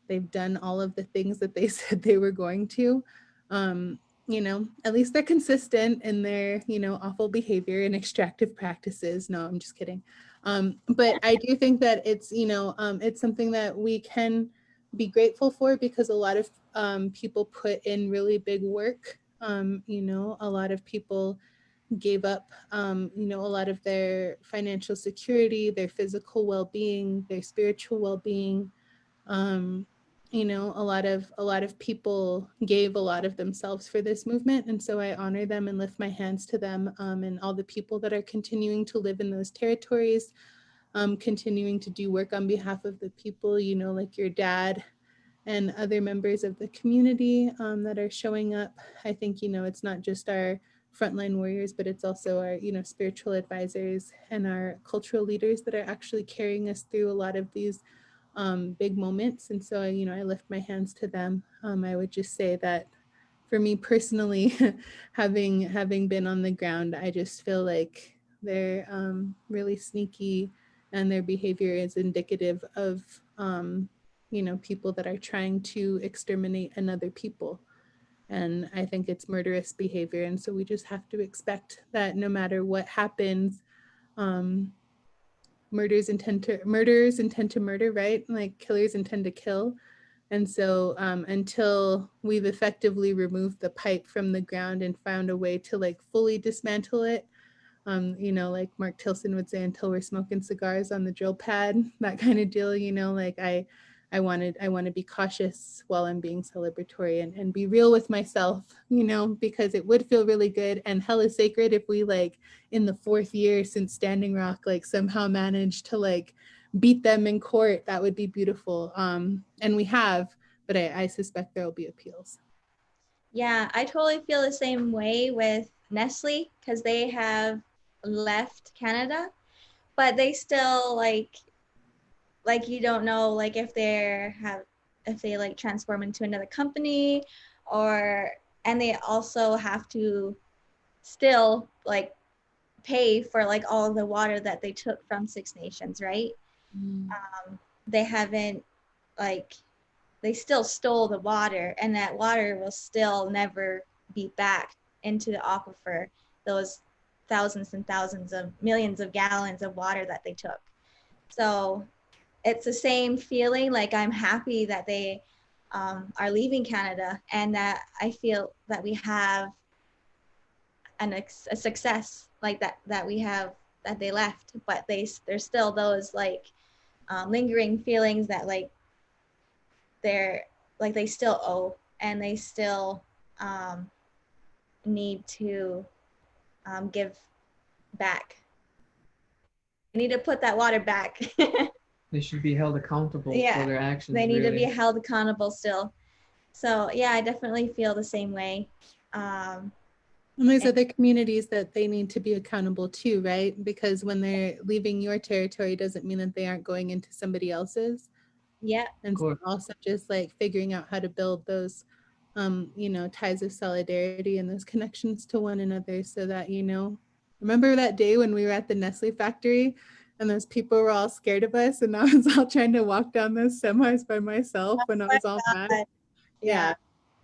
they've done all of the things that they said they were going to. At least they're consistent in their, awful behavior and extractive practices. No, I'm just kidding. But I do think that it's, it's something that we can be grateful for because a lot of people put in really big work. A lot of people gave up, a lot of their financial security, their physical well-being, their spiritual well-being, you know, a lot of people gave a lot of themselves for this movement, and so I honor them and lift my hands to them, and all the people that are continuing to live in those territories, continuing to do work on behalf of the people, you know, like your dad and other members of the community that are showing up. I think, you know, it's not just our frontline warriors, but it's also our, you know, spiritual advisors and our cultural leaders that are actually carrying us through a lot of these big moments. And so, you know, I lift my hands to them. I would just say that for me personally, having been on the ground, I just feel like they're really sneaky, and their behavior is indicative of, you know, people that are trying to exterminate another people. And I think it's murderous behavior. And so we just have to expect that no matter what happens, um, murderers intend to murder, right? Like killers intend to kill. And so until we've effectively removed the pipe from the ground and found a way to like fully dismantle it, you know, like Mark Tilson would say, until we're smoking cigars on the drill pad, that kind of deal, you know, like I want to be cautious while I'm being celebratory, and be real with myself, you know, because it would feel really good and hella sacred if we like in the 4th year since Standing Rock, like somehow managed to like beat them in court. That would be beautiful. And we have, but I suspect there will be appeals. Yeah, I totally feel the same way with Nestle, because they have left Canada, but they still like you don't know like if they like transform into another company, or and they also have to still like pay for like all of the water that they took from Six Nations, right? They haven't like they still stole the water, and that water will still never be back into the aquifer, those thousands and thousands of millions of gallons of water that they took. So it's the same feeling. Like I'm happy that they are leaving Canada, and that I feel that we have a success like that we have, that they left, but there's still those like lingering feelings that like they're like they still owe, and they still need to give back. They need to put that water back. They should be held accountable Yeah, for their actions. they need really. to be held accountable still. So yeah, I definitely feel the same way. And there's other communities that they need to be accountable to, right? Because when they're leaving your territory doesn't mean that they aren't going into somebody else's. Yeah. And so also just like figuring out how to build those, you know, ties of solidarity and those connections to one another, so that, you know, remember that day when we were at the Nestle factory and those people were all scared of us, and I was all trying to walk down those semis by myself when I was all mad. Yeah.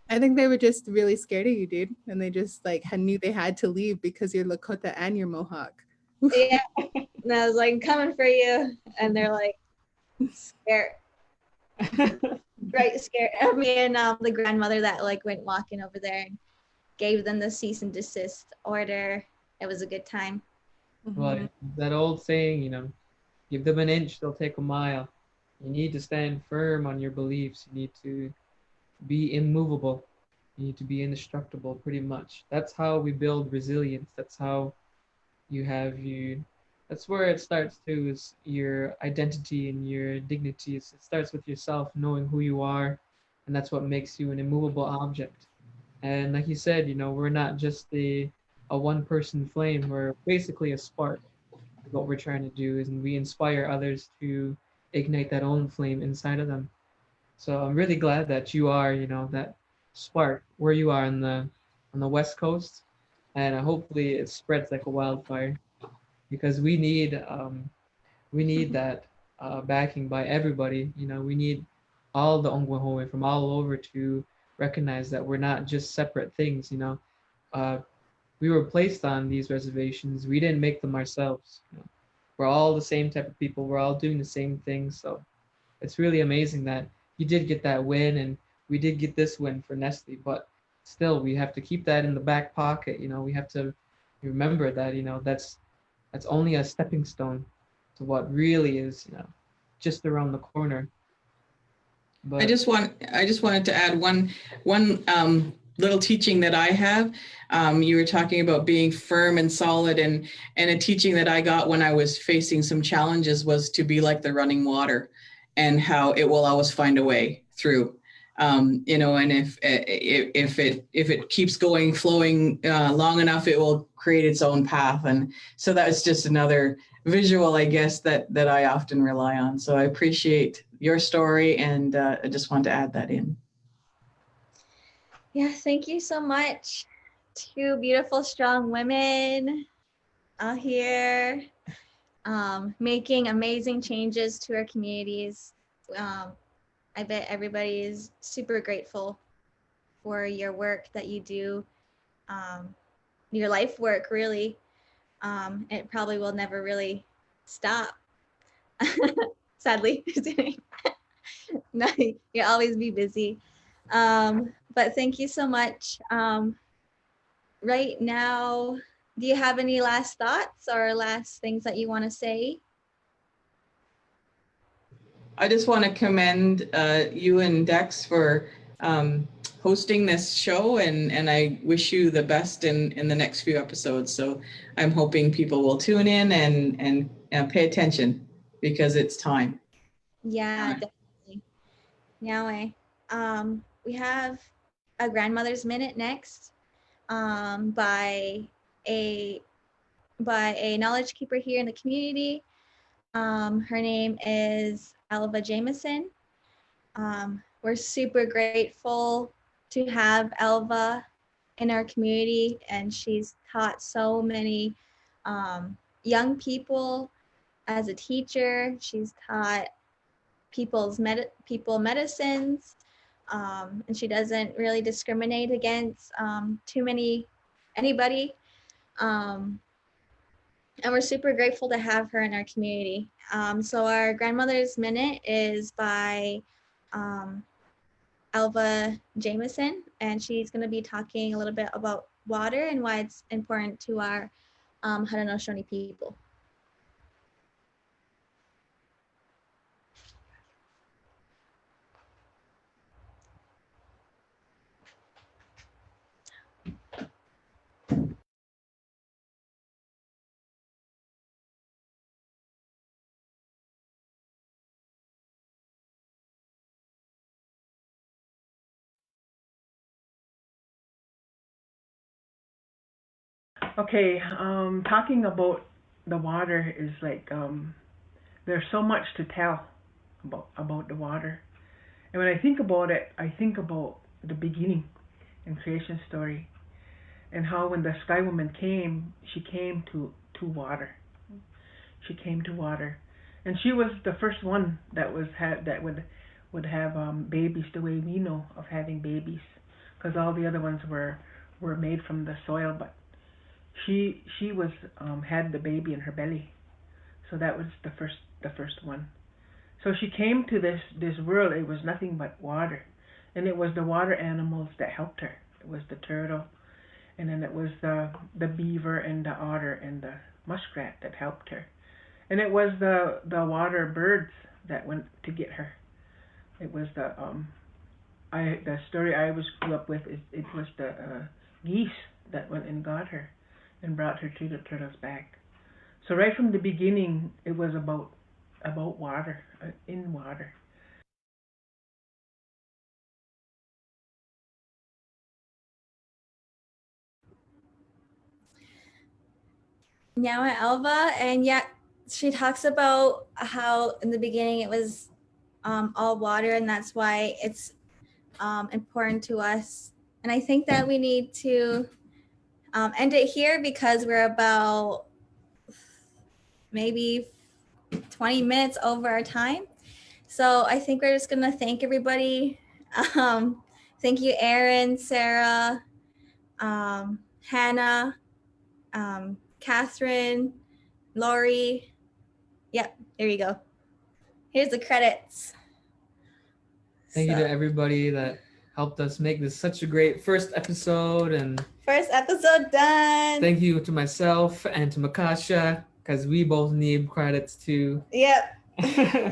I think they were just really scared of you, dude. And they just like knew they had to leave because you're Lakota and you're Mohawk. Yeah. And I was like, coming for you. And they're like, scared. Right, scared of me. And the grandmother that like went walking over there and gave them the cease and desist order. It was a good time. Well, that old saying, you know, give them an inch, they'll take a mile. You need to stand firm on your beliefs. You need to be immovable. You need to be indestructible, pretty much. That's how we build resilience. That's how that's where it starts too, is your identity and your dignity. It starts with yourself, knowing who you are, and that's what makes you an immovable object. And like you said, you know, we're not just a one-person flame. We're basically a spark. What we're trying to do is we inspire others to ignite that own flame inside of them. So I'm really glad that you are, you know, that spark where you are on the West Coast, and hopefully it spreads like a wildfire, because we need that backing by everybody. You know, we need all the Ongwahoe from all over to recognize that we're not just separate things. You know, we were placed on these reservations. We didn't make them ourselves. You know, we're all the same type of people. We're all doing the same things. So it's really amazing that you did get that win, and we did get this win for Nestle. But still, we have to keep that in the back pocket. You know, we have to remember that, you know, that's only a stepping stone to what really is, you know, just around the corner. But I just wanted to add one little teaching that I have. You were talking about being firm and solid, and a teaching that I got when I was facing some challenges was to be like the running water, and how it will always find a way through. And if it keeps flowing long enough, it will create its own path. And so that's just another visual, I guess, that I often rely on. So I appreciate your story, and I just want to add that in. Yeah, thank you so much. Two beautiful, strong women out here making amazing changes to our communities. I bet everybody is super grateful for your work that you do, your life work, really. It probably will never really stop, sadly. No, you'll always be busy. But thank you so much. Right now, do you have any last thoughts or last things that you want to say? I just want to commend you and Dex for hosting this show, and I wish you the best in the next few episodes. So I'm hoping people will tune in and pay attention, because it's time. Yeah, definitely. Now, we have a grandmother's minute next, by a knowledge keeper here in the community. Her name is Alva Jameson. We're super grateful to have Alva in our community, and she's taught so many young people as a teacher. She's taught people medicines, and she doesn't really discriminate against anybody. And we're super grateful to have her in our community. So our Grandmother's Minute is by Alva Jameson, and she's going to be talking a little bit about water and why it's important to our Haudenosaunee people. Okay, talking about the water is like, there's so much to tell about the water. And when I think about it, I think about the beginning in creation story, and how when the Sky Woman came, she came to water. She came to water, and she was the first one that would have babies the way we know of having babies, because all the other ones were made from the soil, but she was had the baby in her belly, so that was the first one. So she came to this world. It was nothing but water, and it was the water animals that helped her. It was the turtle, and then it was the beaver and the otter and the muskrat that helped her, and it was the water birds that went to get her. It was the story I always grew up with is it was the geese that went and got her and brought her to the turtle's back. So right from the beginning, it was about water, in water. Nyawa Alva, and yeah, she talks about how in the beginning it was all water, and that's why it's important to us. And I think that we need to end it here, because we're about maybe 20 minutes over our time. So I think we're just gonna thank everybody. Thank you, Eryn, Sarah, Hannah, Catherine, Lori. Yep, there you go. Here's the credits. Thank you to everybody that helped us make this such a great first episode. And first episode done. Thank you to myself and to Makasa, because we both need credits too. Yep.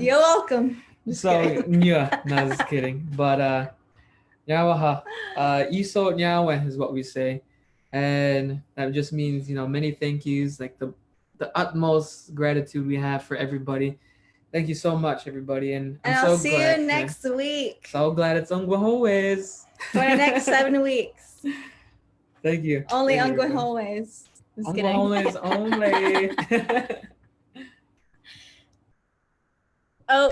You're welcome. Just So kidding. yeah, no, just kidding. But Nyawaha, iso nyawe is what we say, and that just means many thank yous, like the utmost gratitude we have for everybody. Thank you so much, everybody, and I'm And I'll so see glad. you next week So glad it's Ungwahoes. for the next 7 weeks. Thank you. Only Thank you, Ungwahoes. Just kidding. Ungwahoes only. Oh.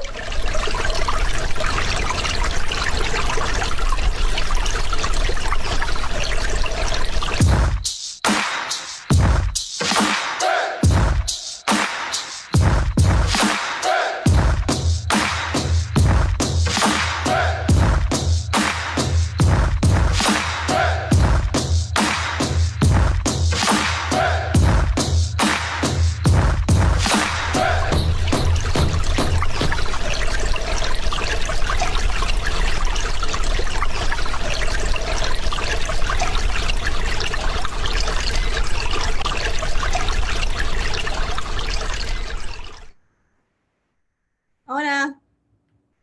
Ona.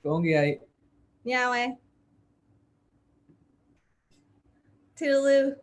Gongiai. Nyawe. Toodaloo.